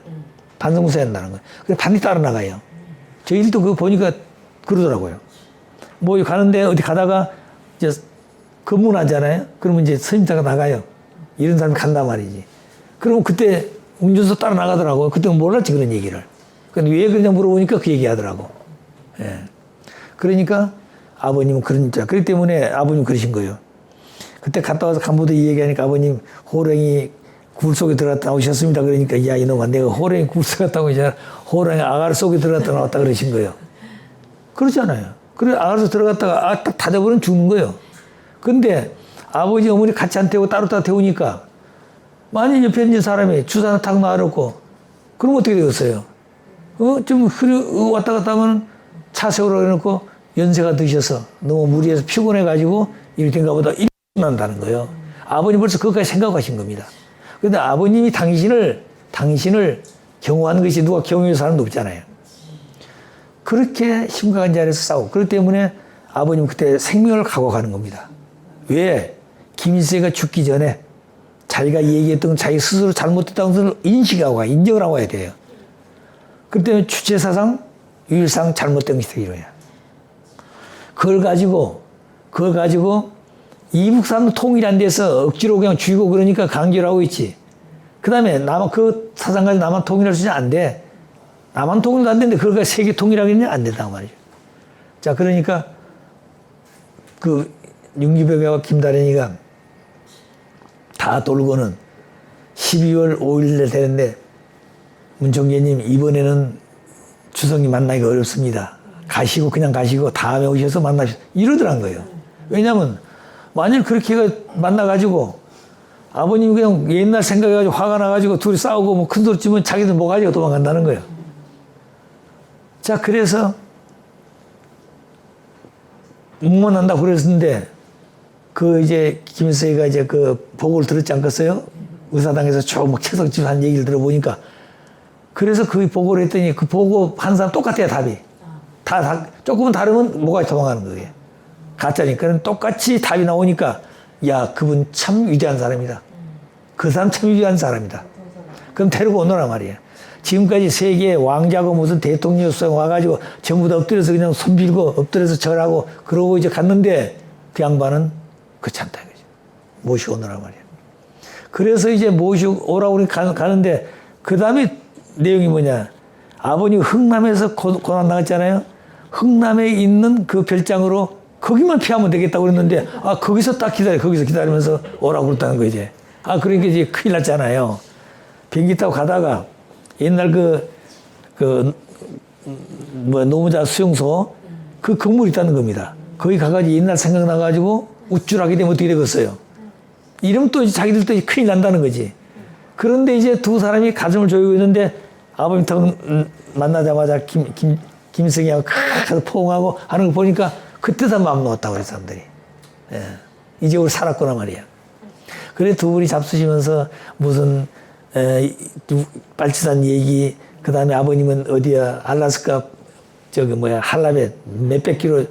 반성문 써야 한다는 거예요. 그래서 반드시 따라 나가요. 저희들도 그거 보니까 그러더라고요. 뭐 가는데 어디 가다가 이제 검문하잖아요. 그러면 이제 스님자가 나가요. 이런 사람이 간단 말이지. 그러면 그때 운전수 따라 나가더라고요. 그때는 몰랐지 그런 얘기를. 근데 왜 그러냐 물어보니까 그 얘기 하더라고. 예. 그러니까 아버님은 그렇기 때문에 아버님 그러신 거예요. 그때 갔다 와서 간부도 이 얘기하니까 아버님 호랭이 굴 속에 들어갔다 나오셨습니다. 그러니까 야 이놈아 내가 호랭이 굴 속에 갔다 오고 이제 호랭이 아가리 속에 들어갔다 나왔다 그러신 거예요. 그렇잖아요. 그래 아가리 들어갔다가 딱 닫아버리면 죽는 거예요. 근데 아버지 어머니 같이 안 태우고 따로 태우니까 만약 옆에 있는 사람이 주사를 탁 놔놓고 그럼 어떻게 되겠어요? 좀 왔다 갔다 하면 차 세우라고 해놓고 연세가 드셔서 너무 무리해서 피곤해가지고 이렇게 된가 보다 이렇게 난다는 거예요. 아버님 벌써 그것까지 생각하신 겁니다. 그런데 아버님이 당신을 경호하는 것이 누가 경호할 사람도 없잖아요. 그렇게 심각한 자리에서 싸우고 그렇기 때문에 아버님 그때 생명을 각오하는 겁니다. 왜? 김일성이가 죽기 전에 자기가 얘기했던 자기 스스로 잘못했다는 것을 인식하고 인정을 하고 해야 돼요. 그렇기 때문에 주체사상, 유일상 잘못된 것이다 이거야. 그걸 가지고 그걸 가지고 이북 사람도 통일이 안 돼서 억지로 그냥 죽이고 그러니까 강제로 하고 있지. 그 다음에 남한, 그 사상까지 남한 통일할 수 있냐? 안 돼. 남한 통일도 안 되는데 그걸 세계 통일하겠냐? 안 된다고 말이죠. 자, 그러니까 그 윤기벽과 김다련이가 다 돌고는 12월 5일에 되는데 문총재님 이번에는 주석님 만나기가 어렵습니다. 가시고 그냥 가시고 다음에 오셔서 만나시오. 이러더란 거예요. 왜냐하면 만일 그렇게 만나가지고 아버님 그냥 옛날 생각해가지고 화가 나가지고 둘이 싸우고 뭐 큰 소리 치면 자기들 뭐 가지고 도망간다는 거예요. 자, 그래서 못 만난다고 그랬는데 그 이제 김일성이가 이제 그 보고를 들었지 않겠어요? 의사당에서 쭉 막 채석집 한 얘기를 들어보니까 그래서 그 보고를 했더니 그 보고 한 사람 똑같아요, 답이. 다 조금은 다르면 뭐가 도망가는 거예요. 가짜니까 똑같이 답이 나오니까 야, 그분 참 위대한 사람이다. 그 사람 참 위대한 사람이다. 그럼 데리고 오너라 말이야. 지금까지 세계 왕자고 무슨 대통령 수상 와가지고 전부 다 엎드려서 그냥 손 빌고 엎드려서 절하고 그러고 이제 갔는데 그 양반은 그렇지 않다 이거지. 모시고 오너라 말이야. 그래서 이제 모시고 오라고 가는데 그 다음에 내용이 뭐냐. 아버님 흥남에서 고난 나갔잖아요. 흥남에 있는 그 별장으로 거기만 피하면 되겠다고 그랬는데 아, 거기서 딱 거기서 기다리면서 오라고 그랬다는 거 이제. 아, 그러니까 이제 큰일 났잖아요. 비행기 타고 가다가 옛날 노무자 수용소 그 건물이 있다는 겁니다. 거기 가가지고 옛날 생각나가지고 우쭐하게 되면 어떻게 되겠어요? 이러면 또 자기들도 큰일 난다는 거지. 그런데 이제 두 사람이 가슴을 조이고 있는데 아버님 딱 만나자마자 김일성이하고 가서 포옹하고 하는 거 보니까 그때서 마음 놓았다고 그래, 사람들이. 예. 이제 우리 살았구나 말이야. 그래 두 분이 잡수시면서 무슨 빨치산 얘기, 그 다음에 아버님은 어디야, 알라스카, 할라벳 몇백 킬로,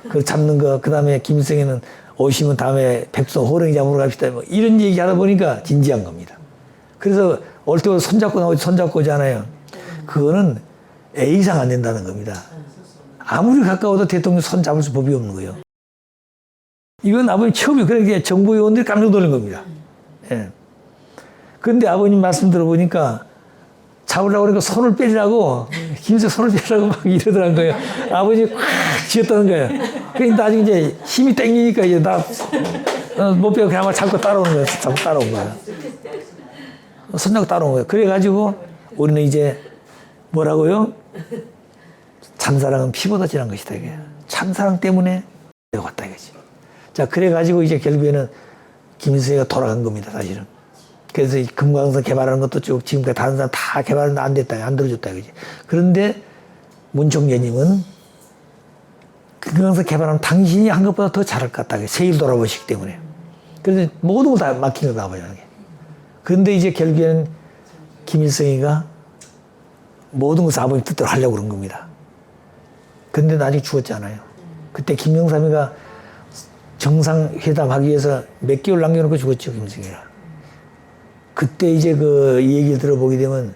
그 잡는 거, 그 다음에 김일성이는 오시면 다음에 백성 호랭이 잡으러 갑시다. 뭐 이런 얘기 하다 보니까 진지한 겁니다. 그래서 올 때 손잡고 나오지, 손잡고 오잖아요. 그거는 A상 안 된다는 겁니다. 아무리 가까워도 대통령 손 잡을 수 법이 없는 거예요. 이건 아버님 처음에 그렇게 정부 요원들이 깜짝 놀란 겁니다. 예. 그런데 아버님 말씀 들어보니까 잡으려고 그러니까 손을 빼려고, 김일성 손을 빼려고 막 이러더란 거예요. 아버님이 콱 쥐었다는 거예요. 그러니까 나중에 이제 힘이 땡기니까 이제 못 빼고 그냥 잡고 따라오는 거예요. 잡고 따라온 거예요. 손잡고 따라온 거예요. 그래가지고 우리는 이제 뭐라고요? 참사랑은 피보다 진한 것이다. 이게. 참사랑 때문에 내가 왔다 이거지. 자, 그래가지고 이제 결국에는 김일성이가 돌아간 겁니다, 사실은. 그래서 이 금강산 개발하는 것도 쭉 지금까지 다른 사람 다 개발은 안 됐다, 안 들어줬다 이거지. 그런데 문총재님은 금강산 개발하면 당신이 한 것보다 더 잘할 것 같다. 세일 돌아보시기 때문에. 그래서 모든 걸 다 맡기는 거다, 아버지는. 그런데 이제 결국에는 김일성이가 모든 것을 아버님 뜻대로 하려고 그런 겁니다. 근데 나중에 죽었잖아요. 그때 김영삼이가 정상회담 하기 위해서 몇 개월 남겨놓고 죽었죠, 김일성이가. 그때 이제 그 얘기를 들어보게 되면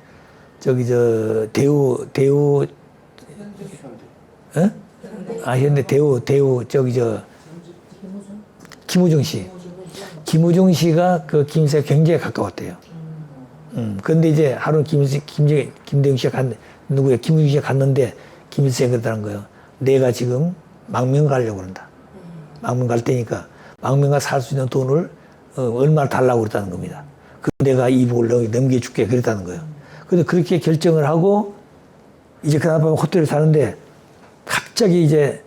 대우 현대 대우 김우중 씨. 김우중 씨가 그 김일성에 굉장히 가까웠대요. 그런데 이제 하루 김대중 씨가 김우중 씨가 갔는데 김일성이 그러더란 거예요. 내가 지금 망명 가려고 그런다. 망명 갈 테니까 망명가 살 수 있는 돈을 얼마나 달라고 그랬다는 겁니다. 그 내가 이북을 넘겨줄게 그랬다는 거예요. 근데 그렇게 결정을 하고 이제 그날 밤에 호텔에 사는데 갑자기 이제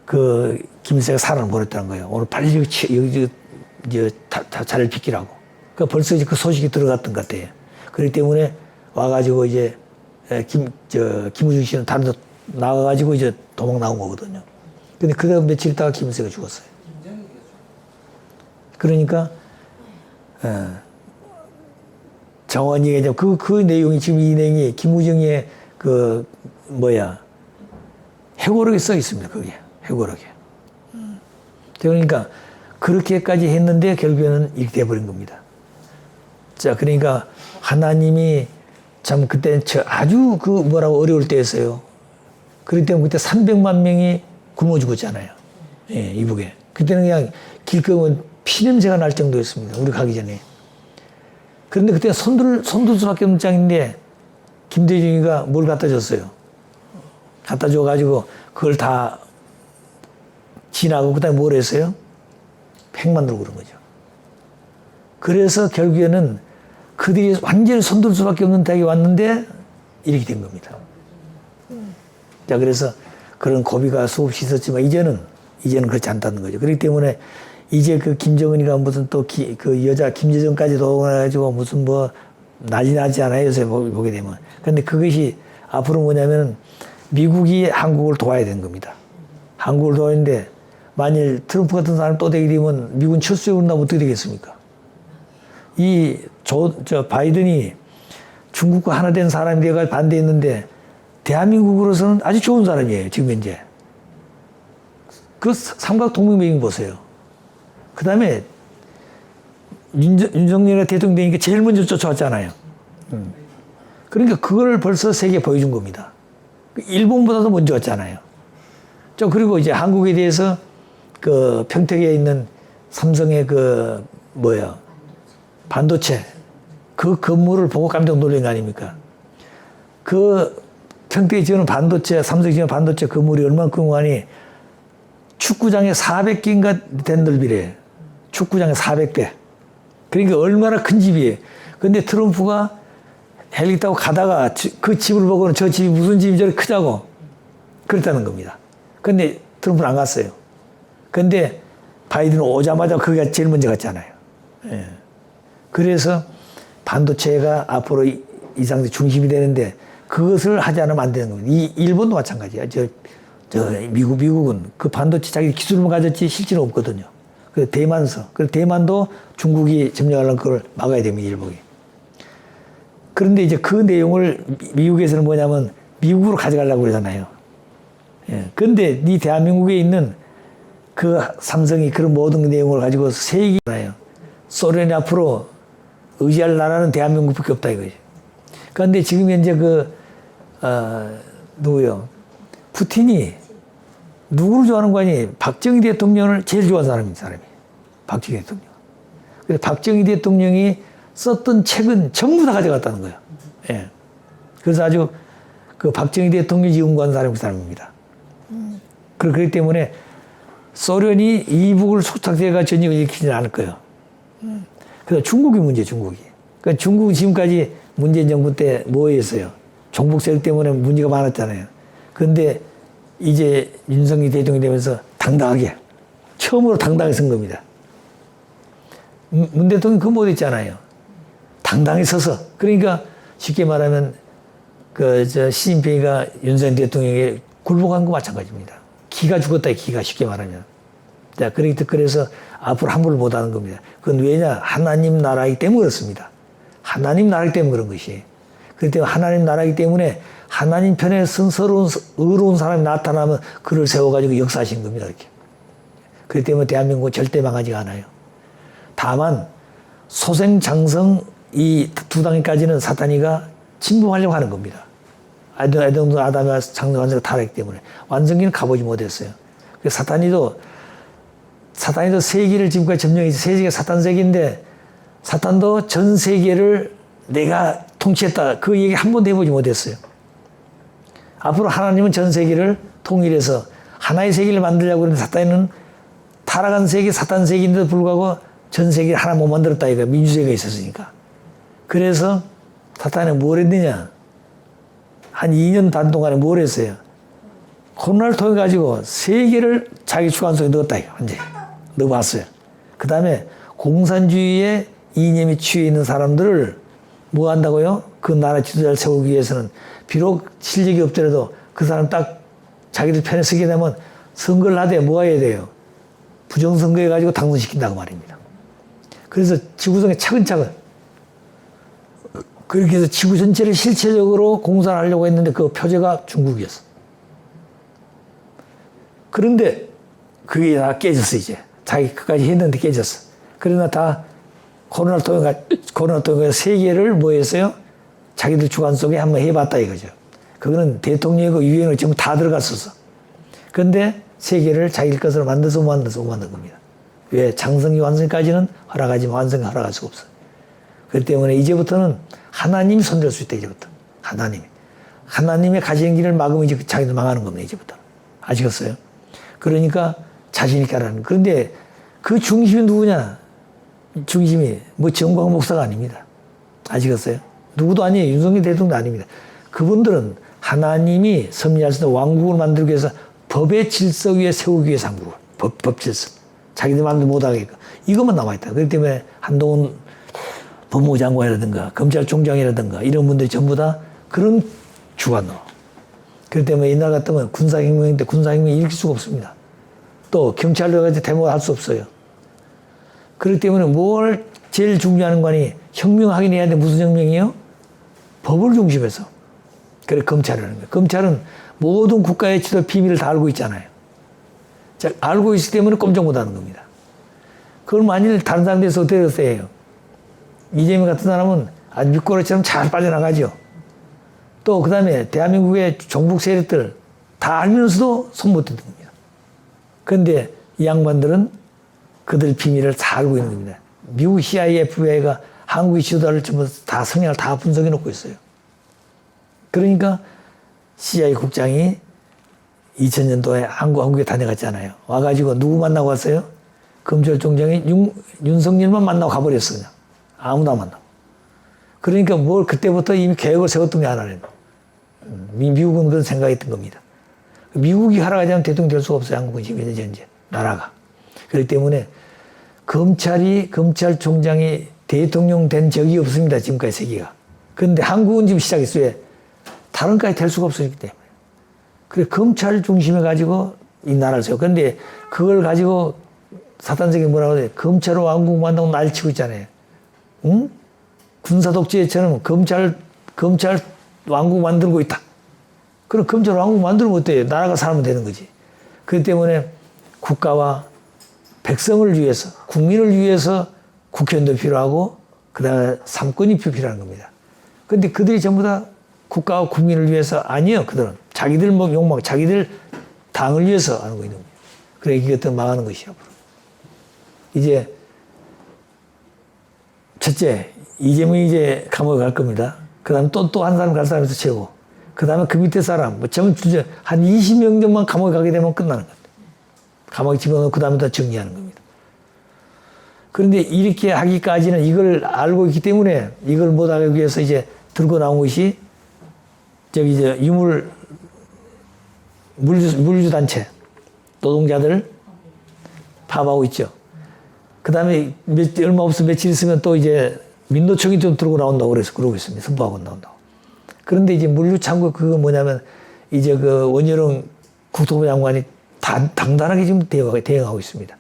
그 김일성이 사람을 보냈다는 거예요. 오늘 빨리 여기 자리를 비키라고. 그러니까 벌써 이제 그 소식이 들어갔던 것 같아요. 그렇기 때문에 와가지고 이제 김우중 씨는 다른 데 나가가지고 이제 도망 나온 거거든요. 근데 그다음 며칠 있다가 김일성이 죽었어요. 그러니까 정원이가 이제 그 내용이 지금 이 내용이 김우중의 회고록에 써 있습니다. 그게 회고록에. 그러니까 그렇게까지 했는데 결국에는 이렇게 돼버린 겁니다. 자, 그러니까 하나님이 참 그때 아주 어려울 때였어요. 그렇기 때문에 그때 300만 명이 굶어 죽었잖아요. 예, 이북에. 그때는 그냥 길거면 피냄새가 날 정도였습니다. 우리 가기 전에. 그런데 그때 손들 수밖에 없는 장인데 김대중이가 뭘 갖다 줬어요. 갖다 줘가지고 그걸 다 지나고 그다음에 뭘 했어요? 팩 만들고 그런 거죠. 그래서 결국에는 그들이 완전히 손들 수밖에 없는 대학에 왔는데 이렇게 된 겁니다. 자, 그래서 그런 고비가 수없이 있었지만 이제는 그렇지 않다는 거죠. 그렇기 때문에 이제 그 김정은이가 무슨 또 그 여자 김여정까지도 오가지고 무슨 뭐 난리 나지 않아요. 요새 보게 되면. 근데 그것이 앞으로 뭐냐면 미국이 한국을 도와야 되는 겁니다. 한국을 도와야되는데 만일 트럼프 같은 사람 또 되게 되면 미국은 철수해 온다면 어떻게 되겠습니까? 바이든이 중국과 하나 된 사람이 되어 반대했는데 대한민국으로서는 아주 좋은 사람이에요. 지금 현재. 그 삼각 동맹 보세요. 그 다음에 윤석열 대통령 되니까 제일 먼저 쫓아왔잖아요. 그러니까 그걸 벌써 세계에 보여준 겁니다. 일본보다도 먼저 왔잖아요. 그리고 이제 한국에 대해서 그 평택에 있는 삼성의 반도체 그 건물을 보고 깜짝 놀란 거 아닙니까? 그 평택에 지어놓은 삼성이 지어놓은 반도체 건물이 얼만큼 하니 축구장에 400개인가 된 넓이래. 축구장에 400배. 그러니까 얼마나 큰 집이에요. 근데 트럼프가 헬기 타고 가다가 그 집을 보고는 저 집이 무슨 집이 저렇게 크다고 그랬다는 겁니다. 근데 트럼프는 안 갔어요. 근데 바이든은 오자마자 거기가 제일 먼저 갔잖아요. 예. 그래서 반도체가 앞으로 이상의 중심이 되는데 그것을 하지 않으면 안 되는 겁니다. 이 일본도 마찬가지야. 미국은 그 반도체 자기 기술만 가졌지 실질은 없거든요. 그 대만도 중국이 점령하려면 그걸 막아야 됩니다, 일본이. 그런데 이제 그 내용을 미국에서는 뭐냐면 미국으로 가져가려고 그러잖아요. 예. 근데 이 대한민국에 있는 그 삼성이 그런 모든 내용을 가지고 세계잖아요. 소련이 앞으로 의지할 나라는 대한민국밖에 없다 이거죠. 그런데 지금 현재 누구요? 푸틴이 누구를 좋아하는 거 아니? 박정희 대통령을 제일 좋아하는 사람이. 박정희 대통령. 그래서 박정희 대통령이 썼던 책은 전부 다 가져갔다는 거예요. 예. 그래서 아주 그 박정희 대통령이 연구한 사람입니다. 그렇기 때문에 소련이 이북을 속삭여가 전쟁을 일으키지는 않을 거예요. 그래서 중국이 문제, 중국이. 그러니까 중국은 지금까지 문재인 정부 때 뭐 했어요? 종북 세력 때문에 문제가 많았잖아요. 그런데 이제 윤석열 대통령이 되면서 처음으로 당당하게 선 겁니다. 문 대통령 그거 못했잖아요. 당당히 서서. 그러니까 쉽게 말하면 시진핑이가 윤석열 대통령에게 굴복한 거 마찬가지입니다. 기가 죽었다, 기가 쉽게 말하면. 자, 그래서 앞으로 함부로 못 하는 겁니다. 그건 왜냐? 하나님 나라이기 때문에 그렇습니다. 하나님 나라이기 때문에 그런 것이. 그렇기 때문에 하나님 나라이기 때문에 하나님 편에 선서로운, 의로운 사람이 나타나면 그를 세워가지고 역사하시는 겁니다, 이렇게. 그렇기 때문에 대한민국은 절대 망하지가 않아요. 다만, 소생장성 이 두 단계까지는 사탄이가 침범하려고 하는 겁니다. 아담과 장성한세가 타락했기 때문에. 완성기는 가보지 못했어요. 그래서 사탄이도 세계를 지금까지 점령해서 세계가 사탄 세계인데 사탄도 전 세계를 내가 통치했다. 그 얘기 한 번도 해보지 못했어요. 앞으로 하나님은 전 세계를 통일해서 하나의 세계를 만들려고 하는데 사탄은 타락한 세계, 사탄 세계인데도 불구하고 전 세계를 하나 못 만들었다. 이거 민주주의가 있었으니까. 그래서 사탄이 뭘 했느냐. 한 2년 반 동안에 뭘 했어요. 코로나를 통해 가지고 세계를 자기 주관 속에 넣었다. 이거 완전히. 넣어봤어요. 그 다음에 공산주의의 이념이 취해 있는 사람들을 뭐 한다고요? 그 나라 지도자를 세우기 위해서는 비록 실력이 없더라도 그 사람 딱 자기들 편에 서게 되면 선거를 하되 뭐 해야 돼요? 부정선거해가지고 당선시킨다고 말입니다. 그래서 지구상에 차근차근 그렇게 해서 지구 전체를 실체적으로 공산하려고 했는데 그 표제가 중국이었어. 그런데 그게 다 깨졌어, 이제. 자기 끝까지 했는데 깨졌어. 그러나 다 코로나를 통해 세계를 뭐 했어요? 자기들 주관 속에 한번 해봤다 이거죠. 그거는 대통령이고 유행을 전부 다 들어갔었어. 그런데 세계를 자기 것으로 만든 겁니다. 왜? 장성이 완성까지는 허락하지만 완성이 허락할 수가 없어요. 그렇기 때문에 이제부터는 하나님이 손댈 수 있다, 이제부터. 하나님의 가시는 길을 막으면 이제 자기들 망하는 겁니다, 이제부터. 아시겠어요? 그러니까 자신있게 하라는. 그런데 그 중심이 누구냐? 중심이 뭐 정광 목사가 아닙니다. 아시겠어요? 누구도 아니에요. 윤석열 대통령도 아닙니다. 그분들은 하나님이 섭리할 수 있는 왕국을 만들기 위해서 법의 질서 위에 세우기 위해서 한 거고. 법 질서. 자기들 마음대로 못하게끔. 이것만 남아있다. 그렇기 때문에 한동훈 법무부 장관이라든가 검찰총장이라든가 이런 분들이 전부 다 그런 주관으로. 그렇기 때문에 옛날 같으면 군사혁명인데 군사혁명이 일으킬 수가 없습니다. 또 경찰로 가지고 대목을 할 수 없어요. 그렇기 때문에 뭘 제일 중요한 관이 혁명하긴 해야 돼. 무슨 혁명이요? 법을 중심해서. 그래 검찰이라는 거예요. 검찰은 모든 국가의 지도 비밀을 다 알고 있잖아요. 자, 알고 있기 때문에 꼼짝 못하는 겁니다. 그걸 만일 다른 사람들에서 어떻게 했어요? 이재명 같은 사람은 아주 밑거래처럼 잘 빠져나가죠. 또 그 다음에 대한민국의 종북 세력들 다 알면서도 손 못 대는 겁니다. 그런데 이 양반들은 그들 비밀을 다 알고 있는 겁니다. 미국 CIA, FBI가 한국의 지도자를 전부 다 성향을 다 분석해 놓고 있어요. 그러니까 CIA 국장이 2000년도에 한국에 다녀갔잖아요. 와가지고 누구 만나고 왔어요? 검찰총장이 윤석열만 만나고 가버렸어, 그냥. 아무도 안 만나고. 그러니까 뭘 그때부터 이미 계획을 세웠던 게 하나는. 미국은 그런 생각이 있던 겁니다. 미국이 하락하지 않으면 대통령 될 수가 없어요. 한국은 지금 현재 나라가. 그렇기 때문에 검찰총장이 대통령 된 적이 없습니다. 지금까지 세계가. 그런데 한국은 지금 시작했어요. 왜? 다른 까지 될 수가 없었기 때문에. 그래 검찰 중심에 가지고 이 나라를 세워. 그런데 그걸 가지고 사탄세계 뭐라고 해요? 검찰 왕국 만든다고 날치고 있잖아요. 응? 군사 독재처럼 검찰 왕국 만들고 있다. 그럼 검찰 왕국 만들면 어때요? 나라가 살면 되는 거지. 그렇기 때문에 국가와 백성을 위해서, 국민을 위해서 국회의원도 필요하고, 그 다음에 삼권이 필요한 겁니다. 그런데 그들이 전부 다 국가와 국민을 위해서 아니에요. 그들은 자기들 뭐 욕망, 자기들 당을 위해서 하는 거 있는 거예요. 그래 이것도 망하는 것이야. 이제 첫째 이재명이 이제 감옥에 갈 겁니다. 그 다음에 또 한 사람 갈 사람에서 최고. 그 다음에 그 밑에 사람, 뭐 한 20명 정도만 감옥에 가게 되면 끝나는 겁니다. 감옥에 집어넣고 그 다음에 다 정리하는 겁니다. 그런데 이렇게 하기까지는 이걸 알고 있기 때문에 이걸 못하기 위해서 이제 들고 나온 것이 저기 이제 물류단체 노동자들 파업하고 있죠. 그 다음에 얼마 없어 며칠 있으면 또 이제 민노총이 좀 들고 나온다고 그래서 그러고 있습니다. 선포하고 나온다고. 그런데 이제 물류창고 그거 뭐냐면 이제 그 원희룡 국토부 장관이 당당하게 지금 대응하고 있습니다.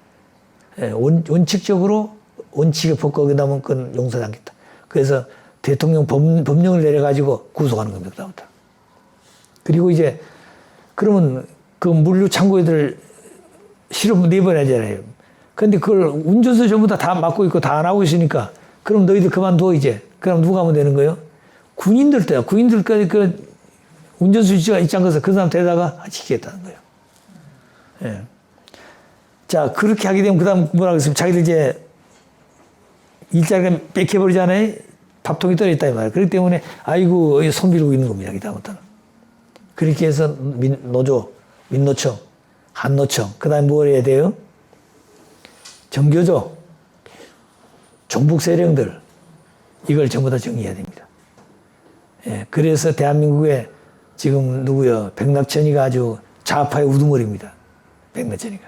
예, 원칙적으로 원칙에 법과 어기면 그건 용서하지 않겠다. 그래서 대통령 법령을 내려가지고 구속하는 겁니다. 그다음부터. 그리고 이제 그러면 그 물류 창고에들 실업 내보내잖아요. 근데 그걸 운전수 전부 다 맡고 있고 다 안 하고 있으니까 그럼 너희들 그만둬 이제. 그럼 누가 하면 되는 거예요? 군인들 때야. 군인들까지 그 운전수 있지 않은 것을 그 사람 데려다가 지키겠다는 거예요. 예. 자, 그렇게 하게 되면 그 다음 뭐라 그랬으면 자기들 이제 일자리가 뺏겨버리잖아요. 밥통이 떨어졌다 이 말이에요. 그렇기 때문에 아이고 손 빌고 있는 겁니다. 그 다음부터는. 그렇게 해서 민노총, 한노총, 그 다음에 뭘 해야 돼요? 정교조, 종북 세력들 이걸 전부 다 정리해야 됩니다. 예, 그래서 대한민국에 지금 누구요? 백낙천이가 아주 좌파의 우두머리입니다. 백낙천이가.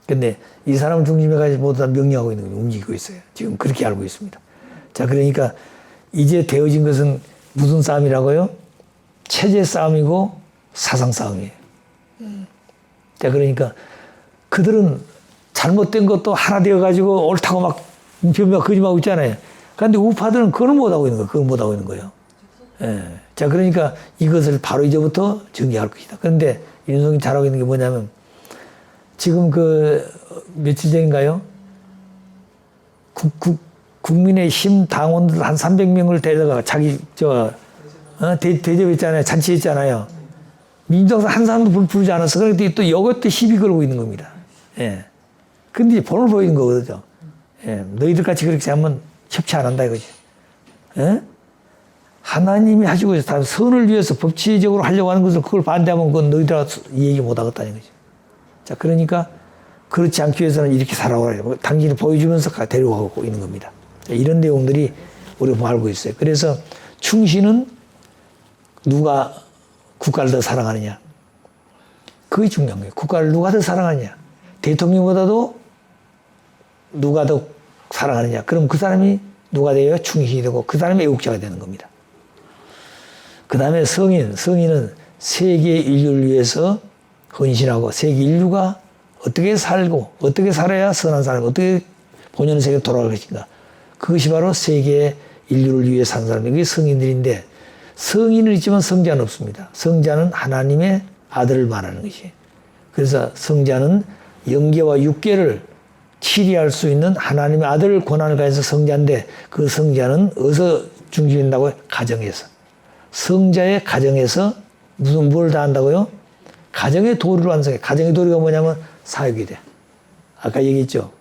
근데 이 사람을 중심에 가지고 모두 다 명령하고 있는 거예요. 움직이고 있어요. 지금 그렇게 알고 있습니다. 자, 그러니까 이제 되어진 것은 무슨 싸움이라고요? 체제 싸움이고 사상 싸움이에요. 자, 그러니까 그들은 잘못된 것도 하나 되어가지고 옳다고 막 변명 거짓말하고 있잖아요. 그런데 우파들은 그걸 못하고 있는 거예요. 그걸 못하고 있는 거예요. 예. 자, 그러니까 이것을 바로 이제부터 정리할 것이다. 그런데 윤석열이 잘하고 있는 게 뭐냐면 지금 그 며칠 전인가요? 국민의힘 당원들 한 300명을 데려다가 자기 대접했잖아요. 잔치했잖아요. 민주당 한 사람도 불 부르지 않았어. 그런데 또 이것도 시비 걸고 있는 겁니다. 예. 근데 본을 보이는 거거든요. 예. 너희들 같이 그렇게 하면 협치 안 한다 이거지. 예? 하나님이 하시고 있어. 다 선을 위해서 법치적으로 하려고 하는 것을 그걸 반대하면 그건 너희들하고 이 얘기 못 하겠다는 거지. 자, 그러니까 그렇지 않기 위해서는 이렇게 살아오라. 당신이 보여주면서 데려가고 있는 겁니다. 자, 이런 내용들이 우리가 알고 있어요. 그래서 충신은 누가 국가를 더 사랑하느냐. 그게 중요한 거예요. 국가를 누가 더 사랑하느냐. 대통령보다도 누가 더 사랑하느냐. 그럼 그 사람이 누가 되어야 충신이 되고 그 사람이 애국자가 되는 겁니다. 그 다음에 성인은 세계 인류를 위해서 헌신하고 세계 인류가 어떻게 살고 어떻게 살아야 선한 사람, 어떻게 본연의 세계로 돌아갈 것인가. 그것이 바로 세계 인류를 위해 산 사람, 그게 성인들인데 성인은 있지만 성자는 없습니다. 성자는 하나님의 아들을 말하는 것이. 그래서 성자는 영계와 육계를 치리할 수 있는 하나님의 아들 권한을 가져서 성자인데 그 성자는 어디서 중심된다고요? 가정에서. 성자의 가정에서 뭘 다 한다고요? 가정의 도리를 완성해. 가정의 도리가 뭐냐면 사육이 돼. 아까 얘기했죠.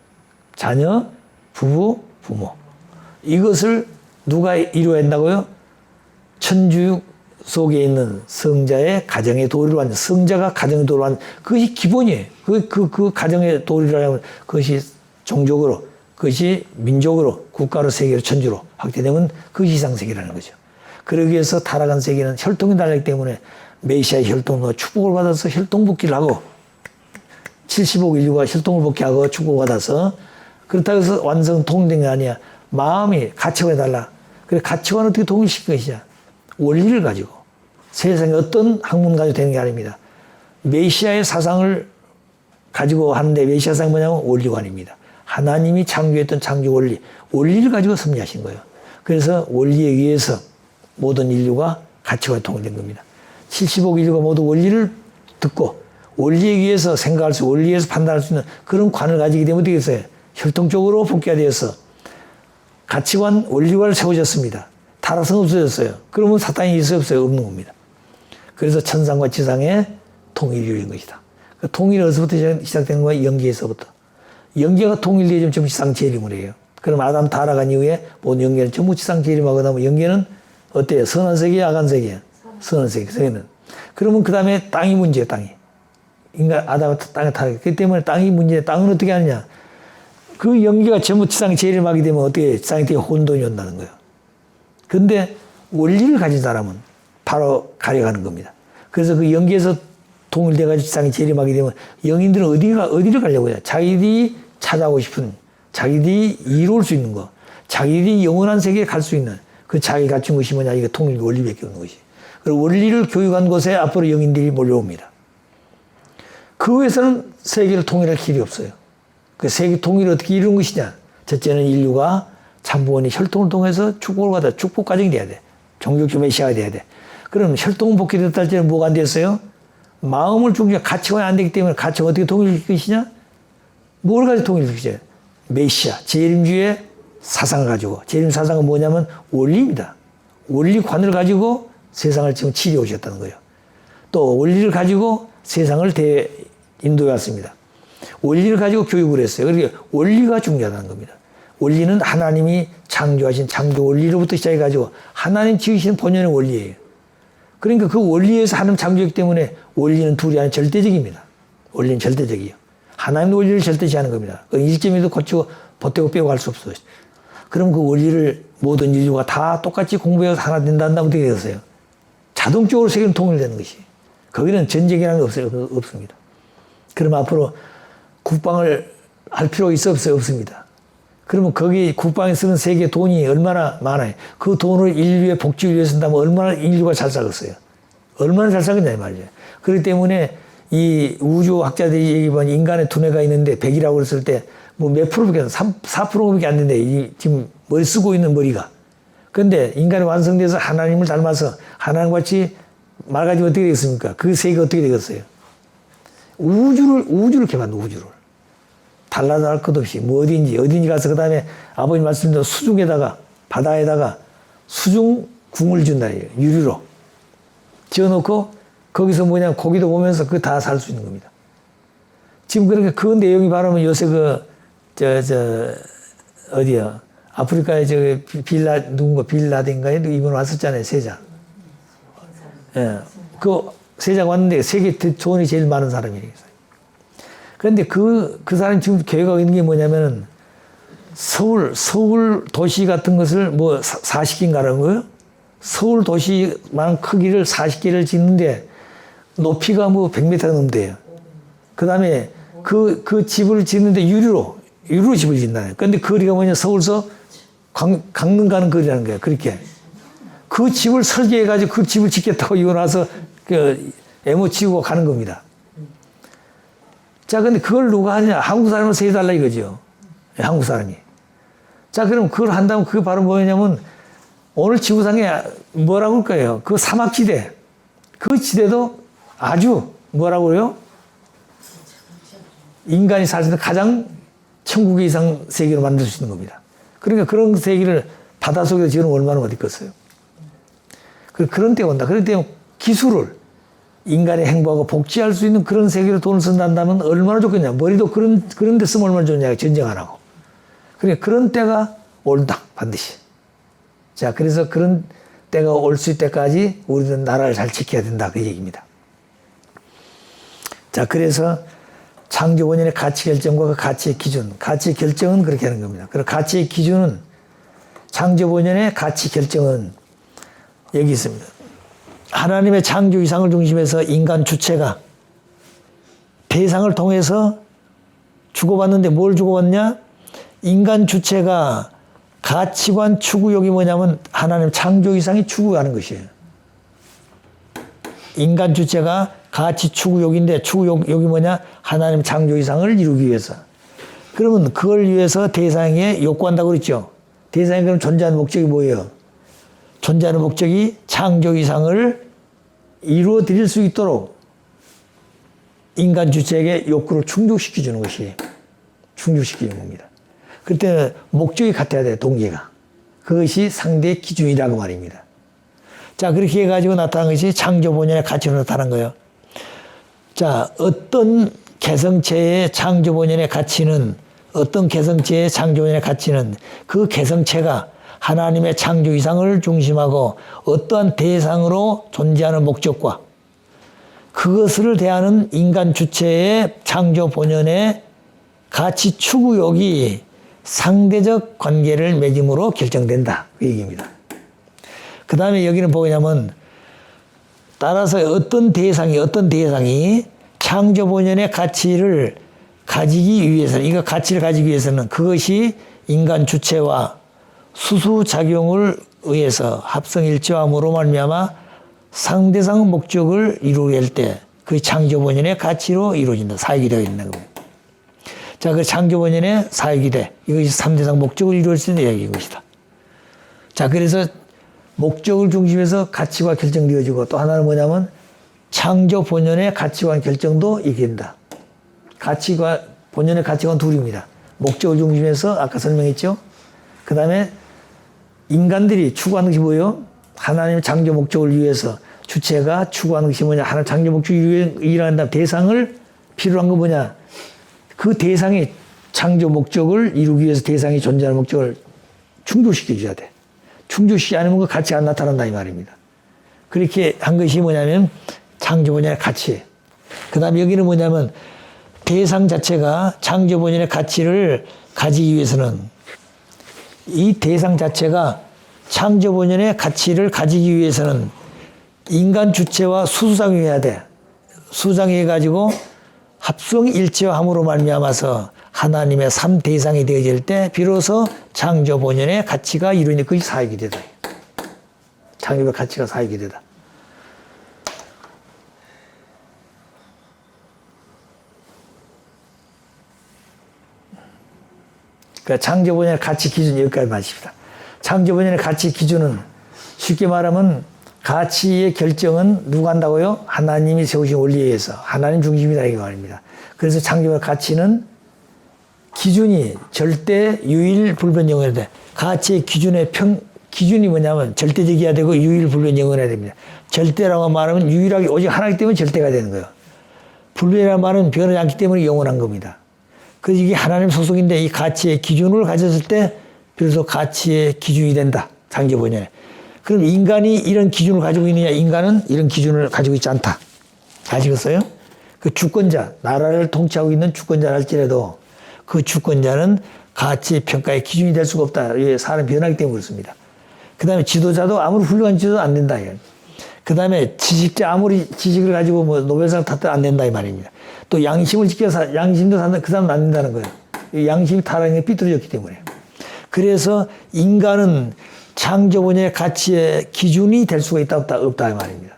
자녀, 부부, 부모. 이것을 누가 이루어야 한다고요? 천주육 속에 있는 성자의 가정의 도리를 완성. 성자가 가정의 도리를 완성. 그것이 기본이에요. 그 가정의 도리를 하면 그것이 종족으로, 그것이 민족으로, 국가로, 세계로, 천주로 확대되면 그것이 이상세계라는 거죠. 그러기 위해서 타락한 세계는 혈통이 달랐기 때문에 메시아의 혈통으로 축복을 받아서 혈통복귀를 하고 70억 인류가 혈통을 복귀하고 축복을 받아서 그렇다고 해서 완성 통일된 게 아니야. 마음이 가치관이 달라. 그래 가치관을 어떻게 통일시킬 것이냐. 원리를 가지고 세상에 어떤 학문 가지고 되는 게 아닙니다. 메시아의 사상을 가지고 하는데 메시아 사상이 뭐냐면 원리관입니다. 하나님이 창조했던 창조 원리, 원리를 가지고 섭리하신 거예요. 그래서 원리에 의해서 모든 인류가 가치관이 통일된 겁니다. 70억 인류가 모두 원리를 듣고 원리에 의해서 생각할 수, 원리에 의해서 판단할 수 있는 그런 관을 가지게 되면 어떻게 됐어요? 혈통적으로 복귀가 되어서 가치관, 원리관을 세워졌습니다. 타락성 없어졌어요. 그러면 사탄이 있어요? 없어요? 없는 겁니다. 그래서 천상과 지상의 통일이 이루어진 것이다. 그 통일이 어디서부터 시작되는 거야? 영계에서부터. 영계가 통일되어지면 전부 지상 재림을 해요. 그럼 아담 타락한 이후에 모든 영계는 전부 지상 재림하고 나면 영계는 어때요? 선한 세계야, 악한 세계야? 선한 세계, 세계는. 그러면 그 다음에 땅이 문제예요, 땅이. 인간, 아담은 땅에 타락. 그렇기 때문에 땅이 문제예요. 땅은 어떻게 하느냐? 그 영계가 전부 지상에 재림하게 되면 어떻게 지상에 되게 혼돈이 온다는 거예요. 근데 원리를 가진 사람은 바로 가려가는 겁니다. 그래서 그 영계에서 통일돼가지고 지상에 재림하게 되면 영인들은 어디를 가려고 해요? 자기들이 찾아오고 싶은, 자기들이 이룰 수 있는 거, 자기들이 영원한 세계에 갈 수 있는 그 자기 갖춘 것이 뭐냐? 이게 통일 원리밖에 없는 것이. 그리고 원리를 교육한 곳에 앞으로 영인들이 몰려옵니다. 그 위해서는 세계를 통일할 길이 없어요. 그 세계 통일을 어떻게 이루는 것이냐? 첫째는 인류가 참부원이 혈통을 통해서 축복을 받아 축복 과정이 돼야 돼. 종족적 메시아가 돼야 돼. 그럼 혈통 복귀됐다 할 때는 뭐가 안 됐어요? 마음을 중요한 가치관이 안 되기 때문에 가치가 어떻게 통일시킬 것이냐? 뭘 가지고 통일시키죠? 메시아, 재림주의 사상을 가지고. 재림 사상은 뭐냐면 원리입니다. 원리관을 가지고 세상을 지금 치료해 오셨다는 거예요. 또 원리를 가지고 세상을 인도해 왔습니다. 원리를 가지고 교육을 했어요. 그러니까 원리가 중요하다는 겁니다. 원리는 하나님이 창조하신 창조 원리로부터 시작해가지고 하나님 지으신 본연의 원리예요. 그러니까 그 원리에서 하나님 창조했기 때문에 원리는 둘이 아니라 절대적입니다. 원리는 절대적이에요. 하나님의 원리를 절대시하는 겁니다. 일점에도 고치고 보태고 빼고 할 수 없어요. 그럼 그 원리를 모든 인류가 다 똑같이 공부해서 하나 된다면 어떻게 되겠어요? 자동적으로 세계는 통일되는 것이. 거기는 전쟁이라는 게 없어요. 없습니다. 그럼 앞으로 국방을 할 필요가 있어 없어요? 없습니다. 그러면 거기 국방에 쓰는 세계 돈이 얼마나 많아요? 그 돈을 인류의 복지를 위해 쓴다면 얼마나 인류가 잘 살겠어요? 얼마나 잘 살겠냐 이 말이에요. 그렇기 때문에 이 우주학자들이 얘기하면 인간의 두뇌가 있는데 100이라고 그랬을 때 뭐 몇 프로밖에 4%밖에 안 된대. 지금 머리 쓰고 있는 머리가. 그런데 인간이 완성돼서 하나님을 닮아서 하나님같이 말가지고 어떻게 되겠습니까? 그 세계가 어떻게 되겠어요? 우주를 개발한다, 우주를. 달라도 할 것 없이, 뭐 어딘지 가서 그 다음에 아버님 말씀대로 수중에다가, 바다에다가 수중궁을 준다, 유리로. 지어놓고 거기서 뭐냐, 고기도 보면서 그거 다 살 수 있는 겁니다. 지금 그러니까 그 내용이 바라면 요새 어디야. 아프리카에 누군가 빌라덴가에 이번 왔었잖아요, 세자. 예. 그 세자가 왔는데 세계 돈이 제일 많은 사람이에요. 그런데 그 사람이 지금 계획하고 있는 게 뭐냐면은 서울 도시 같은 것을 뭐 40개인가라는 거예요. 서울 도시만 크기를 40개를 짓는데 높이가 뭐 100m가 넘대요. 그 다음에 그 집을 짓는데 유리로 집을 짓는다. 그런데 그 거리가 뭐냐, 서울서 강릉 가는 거리라는 거예요. 그렇게. 그 집을 설계해가지고 그 집을 짓겠다고 이거 나서 애모 치우고 가는 겁니다. 자, 근데 그걸 누가 하냐? 한국 사람을 세해달라 이거죠. 한국 사람이. 자, 그럼 그걸 한다면 그게 바로 뭐냐면 오늘 지구상에 뭐라고 할까요? 그 사막지대. 그 지대도 아주 뭐라고 그래요? 인간이 살 수 있는 가장 천국의 이상 세계로 만들 수 있는 겁니다. 그러니까 그런 세계를 바닷속에서 지으면 얼마나 어디 있겠어요. 그런 때가 온다. 그런 때 기술을 인간의 행복하고 복지할 수 있는 그런 세계로 돈을 쓴다면 얼마나 좋겠냐. 머리도 그런 데 쓰면 얼마나 좋냐. 전쟁 안 하고. 그러니까 그런 때가 온다. 반드시. 자, 그래서 그런 때가 올 수 있을 때까지 우리는 나라를 잘 지켜야 된다. 그 얘기입니다. 자, 그래서 창조 원인의 가치 결정과 그 가치의 기준. 가치 결정은 그렇게 하는 겁니다. 그리고 가치의 기준은 창조 원인의 가치 결정은 여기 있습니다. 하나님의 창조 이상을 중심해서 인간 주체가 대상을 통해서 주고받는데 뭘 주고받냐? 인간 주체가 가치관 추구욕이 뭐냐면 하나님 창조 이상이 추구하는 것이에요. 인간 주체가 가치 추구욕인데 추구욕이 뭐냐? 하나님 창조 이상을 이루기 위해서. 그러면 그걸 위해서 대상에 욕구한다고 그랬죠. 대상이 그럼 존재하는 목적이 뭐예요? 존재하는 목적이 창조 이상을 이루어 드릴 수 있도록 인간 주체에게 욕구를 충족시켜주는 것이 충족시키는 겁니다. 그때 목적이 같아야 돼요, 동기가. 그것이 상대의 기준이라고 말입니다. 자, 그렇게 해가지고 나타난 것이 창조 본연의 가치로 나타난 거예요. 자, 어떤 개성체의 창조 본연의 가치는 그 개성체가 하나님의 창조 이상을 중심하고 어떠한 대상으로 존재하는 목적과 그것을 대하는 인간 주체의 창조 본연의 가치 추구욕이 상대적 관계를 맺음으로 결정된다. 그 얘기입니다. 그 다음에 여기는 뭐냐면 따라서 어떤 대상이 창조 본연의 가치를 가지기 위해서는 그것이 인간 주체와 수수작용을 의해서 합성일치함으로 말미암아 상대상 목적을 이루게 할 때 그 창조 본연의 가치로 이루어진다. 사역이 되어 있는 겁니다. 자, 그 창조 본연의 사역이 돼. 이것이 3대상 목적을 이루어질 수 있는 이야기인 것이다. 자, 그래서 목적을 중심해서 가치가 결정되어지고 또 하나는 뭐냐면 창조 본연의 가치관 결정도 이긴다. 본연의 가치관 둘입니다. 목적을 중심해서 아까 설명했죠. 그 다음에 인간들이 추구하는 것이 뭐예요? 하나님의 창조 목적을 위해서 주체가 추구하는 것이 뭐냐? 하나님 창조 목적을 일어난다. 대상을 필요한 건 뭐냐? 그 대상의 창조 목적을 이루기 위해서 대상이 존재하는 목적을 충족시켜줘야 돼. 충족시키지 않으면 그 가치가 안 나타난다 이 말입니다. 그렇게 한 것이 뭐냐면 창조 본연의 가치. 그 다음에 여기는 뭐냐면 대상 자체가 창조 본연의 가치를 가지기 위해서는 이 대상 자체가 창조 본연의 가치를 가지기 위해서는 인간 주체와 수상해야 돼. 수상해가지고 합성일체화함으로 말미암아서 하나님의 3대상이 되어질 때 비로소 창조 본연의 가치가 이루어지는 것이 사역이 되다. 창조의 가치가 사역이 되다. 그러니까 창조 본연의 가치 기준 여기까지 마칩시다. 창조 본연의 가치 기준은 쉽게 말하면 가치의 결정은 누가 한다고요? 하나님이 세우신 원리에 의해서 하나님 중심이다 이 말입니다. 그래서 창조의 가치는 기준이 절대 유일 불변경해야 돼. 가치의 기준의 기준이 뭐냐면 절대적이어야 되고 유일불변 영원해야 됩니다. 절대라고 말하면 유일하게 오직 하나이기 때문에 절대가 되는 거예요. 불변이라는 말은 변하지 않기 때문에 영원한 겁니다. 그래서 이게 하나님 소속인데 이 가치의 기준을 가졌을 때 비로소 가치의 기준이 된다. 장제본연에. 그럼 인간이 이런 기준을 가지고 있느냐? 인간은 이런 기준을 가지고 있지 않다. 아시겠어요? 그 주권자, 나라를 통치하고 있는 주권자라 할지라도 그 주권자는 가치 평가의 기준이 될 수가 없다. 사람이 변하기 때문에 그렇습니다. 그 다음에 지도자도 아무리 훌륭한 지도도 안 된다. 그 다음에 지식자 아무리 지식을 가지고 뭐 노벨상 탔다 안 된다. 이 말입니다. 또 양심을 지켜서 양심도 산다. 그 사람은 안 된다는 거예요. 양심이 타락에 삐뚤어졌기 때문에. 그래서 인간은 창조본의 가치의 기준이 될 수가 있다 없다 이 말입니다.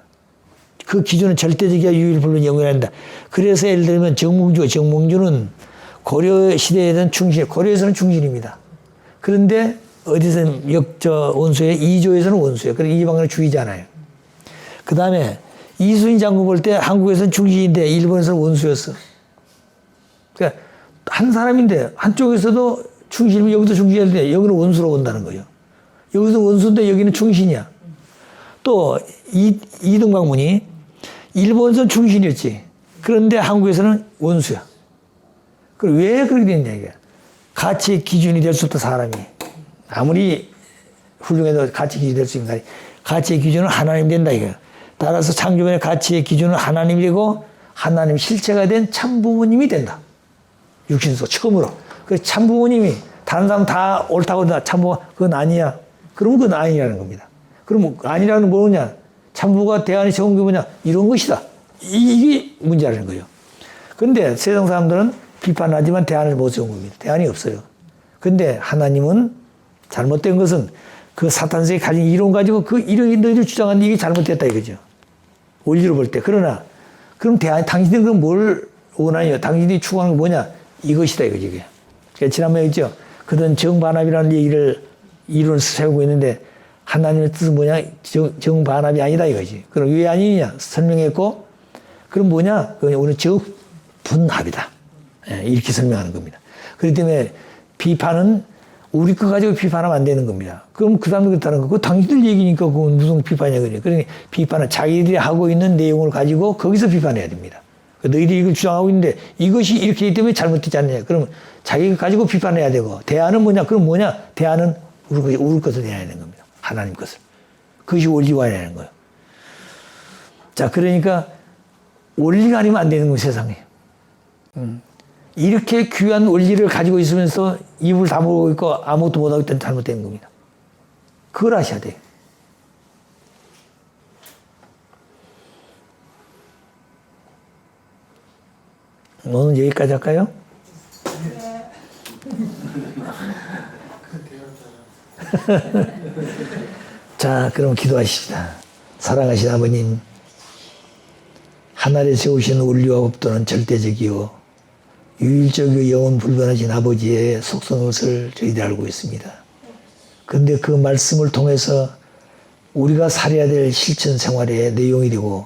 그 기준은 절대적이야 유일불변 영원한다. 그래서 예를 들면 정몽주는 고려 시대에는 충신, 고려에서는 충신입니다. 그런데 어디서는 원수예요? 이조에서는 원수예요. 그래서 이방은 주의잖아요. 그 다음에 이순신 장군 볼 때 한국에서는 충신인데 일본에서는 원수였어. 그러니까 한 사람인데 한쪽에서도 충신이면 여기도 충신인데 여기는 원수로 본다는 거예요. 여기서 원수인데 여기는 충신이야. 또 이등박문이 일본에서는 충신이었지. 그런데 한국에서는 원수야. 그럼 왜 그렇게 됐냐 이게. 가치 기준이 될 수 없다 사람이. 아무리 훌륭해도 가치 기준이 될 수 있는 거 가치의 기준은 하나님 된다 이거야. 따라서 창조변의 가치의 기준은 하나님이 되고 하나님 실체가 된 참부모님이 된다. 육신소 처음으로. 그래서 참부모님이 다른 사람 다 옳다고 참부가 그건 아니야. 그러면 그건 아니라는 겁니다. 그럼 아니라는 건 뭐냐? 참부가 대안이 적은 게 뭐냐? 이런 것이다. 이게 문제라는 거예요. 그런데 세상 사람들은 비판하지만 대안을 못 적은 겁니다. 대안이 없어요. 그런데 하나님은 잘못된 것은 그 사탄세계 가진 이론 가지고 그 이론이 너희들 주장하는데 이게 잘못됐다 이거죠. 원리로 볼 때. 그러나 그럼 대안, 당신들은 그럼 뭘 원하냐? 당신들이 추구하는 게 뭐냐? 이것이다 이거지. 이게. 그러니까 지난번에 했죠. 그런 정반합이라는 이론을 세우고 있는데 하나님의 뜻은 뭐냐? 정반합이 아니다 이거지. 그럼 왜 아니냐? 설명했고 그럼 뭐냐? 그건 오늘 정분합이다. 이렇게 설명하는 겁니다. 그렇기 때문에 비판은 우리 거 가지고 비판하면 안 되는 겁니다. 그럼 그 사람들 그렇다는 거, 그 당신들 얘기니까 그건 무슨 비판이야, 그래. 그러니 비판은 자기들이 하고 있는 내용을 가지고 거기서 비판해야 됩니다. 너희들이 이걸 주장하고 있는데 이것이 이렇게 되기 때문에 잘못되지 않느냐. 그럼 자기가 가지고 비판해야 되고, 대안은 뭐냐? 그럼 뭐냐? 대안은 우리 것을 내야 되는 겁니다. 하나님 것을. 그것이 원리와야 되는 거예요. 자, 그러니까 원리가 아니면 안 되는 거예요, 세상에. 이렇게 귀한 원리를 가지고 있으면서 입을 다물고 있고 아무것도 못하고 있다면 잘못된 겁니다. 그걸 아셔야 돼요. 오늘 여기까지 할까요? 자, 그럼 기도하십시다. 사랑하신 아버님, 하늘에 세우신 원리와 법도는 절대적이요 유일적이고 영원 불변하신 아버지의 속성을 저희들이 알고 있습니다. 그런데 그 말씀을 통해서 우리가 살아야 될 실천 생활의 내용이 되고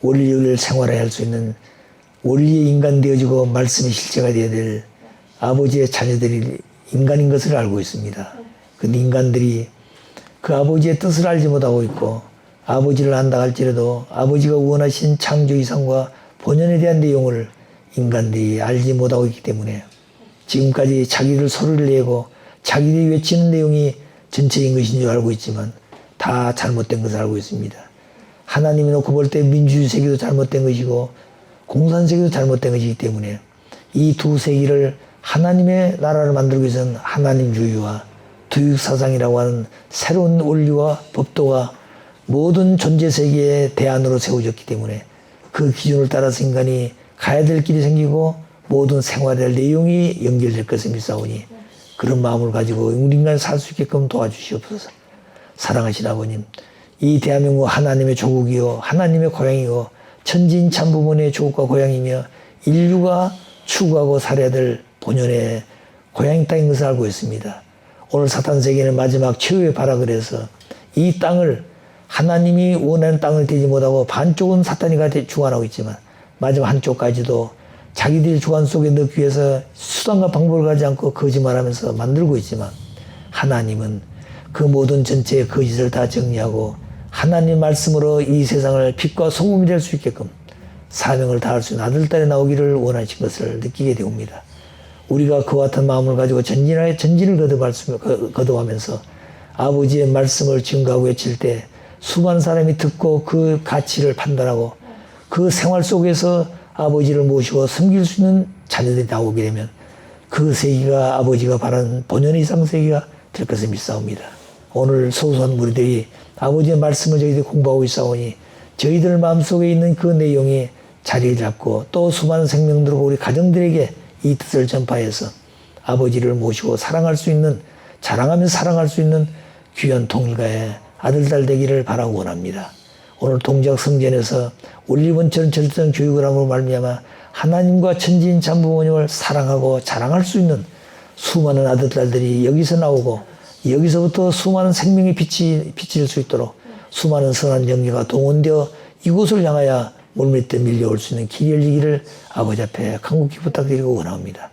원리를 생활해야 할 수 있는 원리의 인간 되어지고 말씀의 실체가 되어야 될 아버지의 자녀들이 인간인 것을 알고 있습니다. 그런데 인간들이 그 아버지의 뜻을 알지 못하고 있고 아버지를 안다 할지라도 아버지가 원하신 창조 이상과 본연에 대한 내용을 인간들이 알지 못하고 있기 때문에 지금까지 자기들 소리를 내고 자기들이 외치는 내용이 전체인 것인 줄 알고 있지만 다 잘못된 것을 알고 있습니다. 하나님이 놓고 볼 때 민주주의 세계도 잘못된 것이고 공산세계도 잘못된 것이기 때문에 이 두 세계를 하나님의 나라를 만들기 위해서는 하나님주의와 두육사상이라고 하는 새로운 원리와 법도가 모든 존재세계의 대안으로 세워졌기 때문에 그 기준을 따라서 인간이 가야 될 길이 생기고 모든 생활할 내용이 연결될 것을 믿사오니 그런 마음을 가지고 우리 인간이 살 수 있게끔 도와주시옵소서. 사랑하신 아버님, 이 대한민국 하나님의 조국이요 하나님의 고향이요 천지인 참부모의 조국과 고향이며 인류가 추구하고 살아야 될 본연의 고향 땅인 것을 알고 있습니다. 오늘 사탄 세계는 마지막 최후의 발악을 해서 이 땅을 하나님이 원하는 땅을 되지 못하고 반쪽은 사탄이가 주관하고 있지만 마지막 한쪽까지도 자기들의 주관 속에 넣기 위해서 수단과 방법을 가지 않고 거짓말하면서 만들고 있지만 하나님은 그 모든 전체의 거짓을 다 정리하고 하나님 말씀으로 이 세상을 빛과 소금이 될 수 있게끔 사명을 다할 수 있는 아들딸이 나오기를 원하신 것을 느끼게 되옵니다. 우리가 그와 같은 마음을 가지고 전진을 거듭하면서 아버지의 말씀을 증거하고 외칠 때 수많은 사람이 듣고 그 가치를 판단하고 그 생활 속에서 아버지를 모시고 섬길 수 있는 자녀들이 나오게 되면 그 세기가 아버지가 바라는 본연의 이상 세기가 될 것을 믿사옵니다. 오늘 소소한 무리들이 아버지의 말씀을 저희들이 공부하고 있사오니 저희들 마음속에 있는 그 내용이 자리를 잡고 또 수많은 생명들과 우리 가정들에게 이 뜻을 전파해서 아버지를 모시고 사랑할 수 있는, 자랑하며 사랑할 수 있는 귀한 통일가의 아들딸 되기를 바라고 원합니다. 오늘 동작 성전에서 올리본처럼 절대적 교육을 함으로 말미암아 하나님과 천지인 참부모님을 사랑하고 자랑할 수 있는 수많은 아들딸들이 여기서 나오고 여기서부터 수많은 생명의 빛이 비칠 수 있도록 수많은 선한 영계가 동원되어 이곳을 향하여 물밀듯 밀려올 수 있는 길이 열리기를 아버지 앞에 간곡히 부탁드리고 원합니다.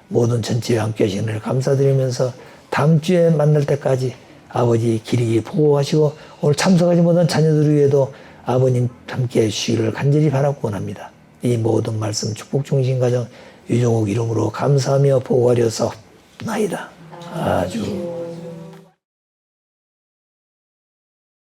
모든 전체에 함께 하시는 을 감사드리면서 다음 주에 만날 때까지 아버지 길이 보호하시고 오늘 참석하지 못한 자녀들 위에도 아버님 함께 해주시기를 간절히 바라고 원합니다. 이 모든 말씀 축복 중심 가정 유종옥 이름으로 감사하며 보호하려 사옵나이다. 아주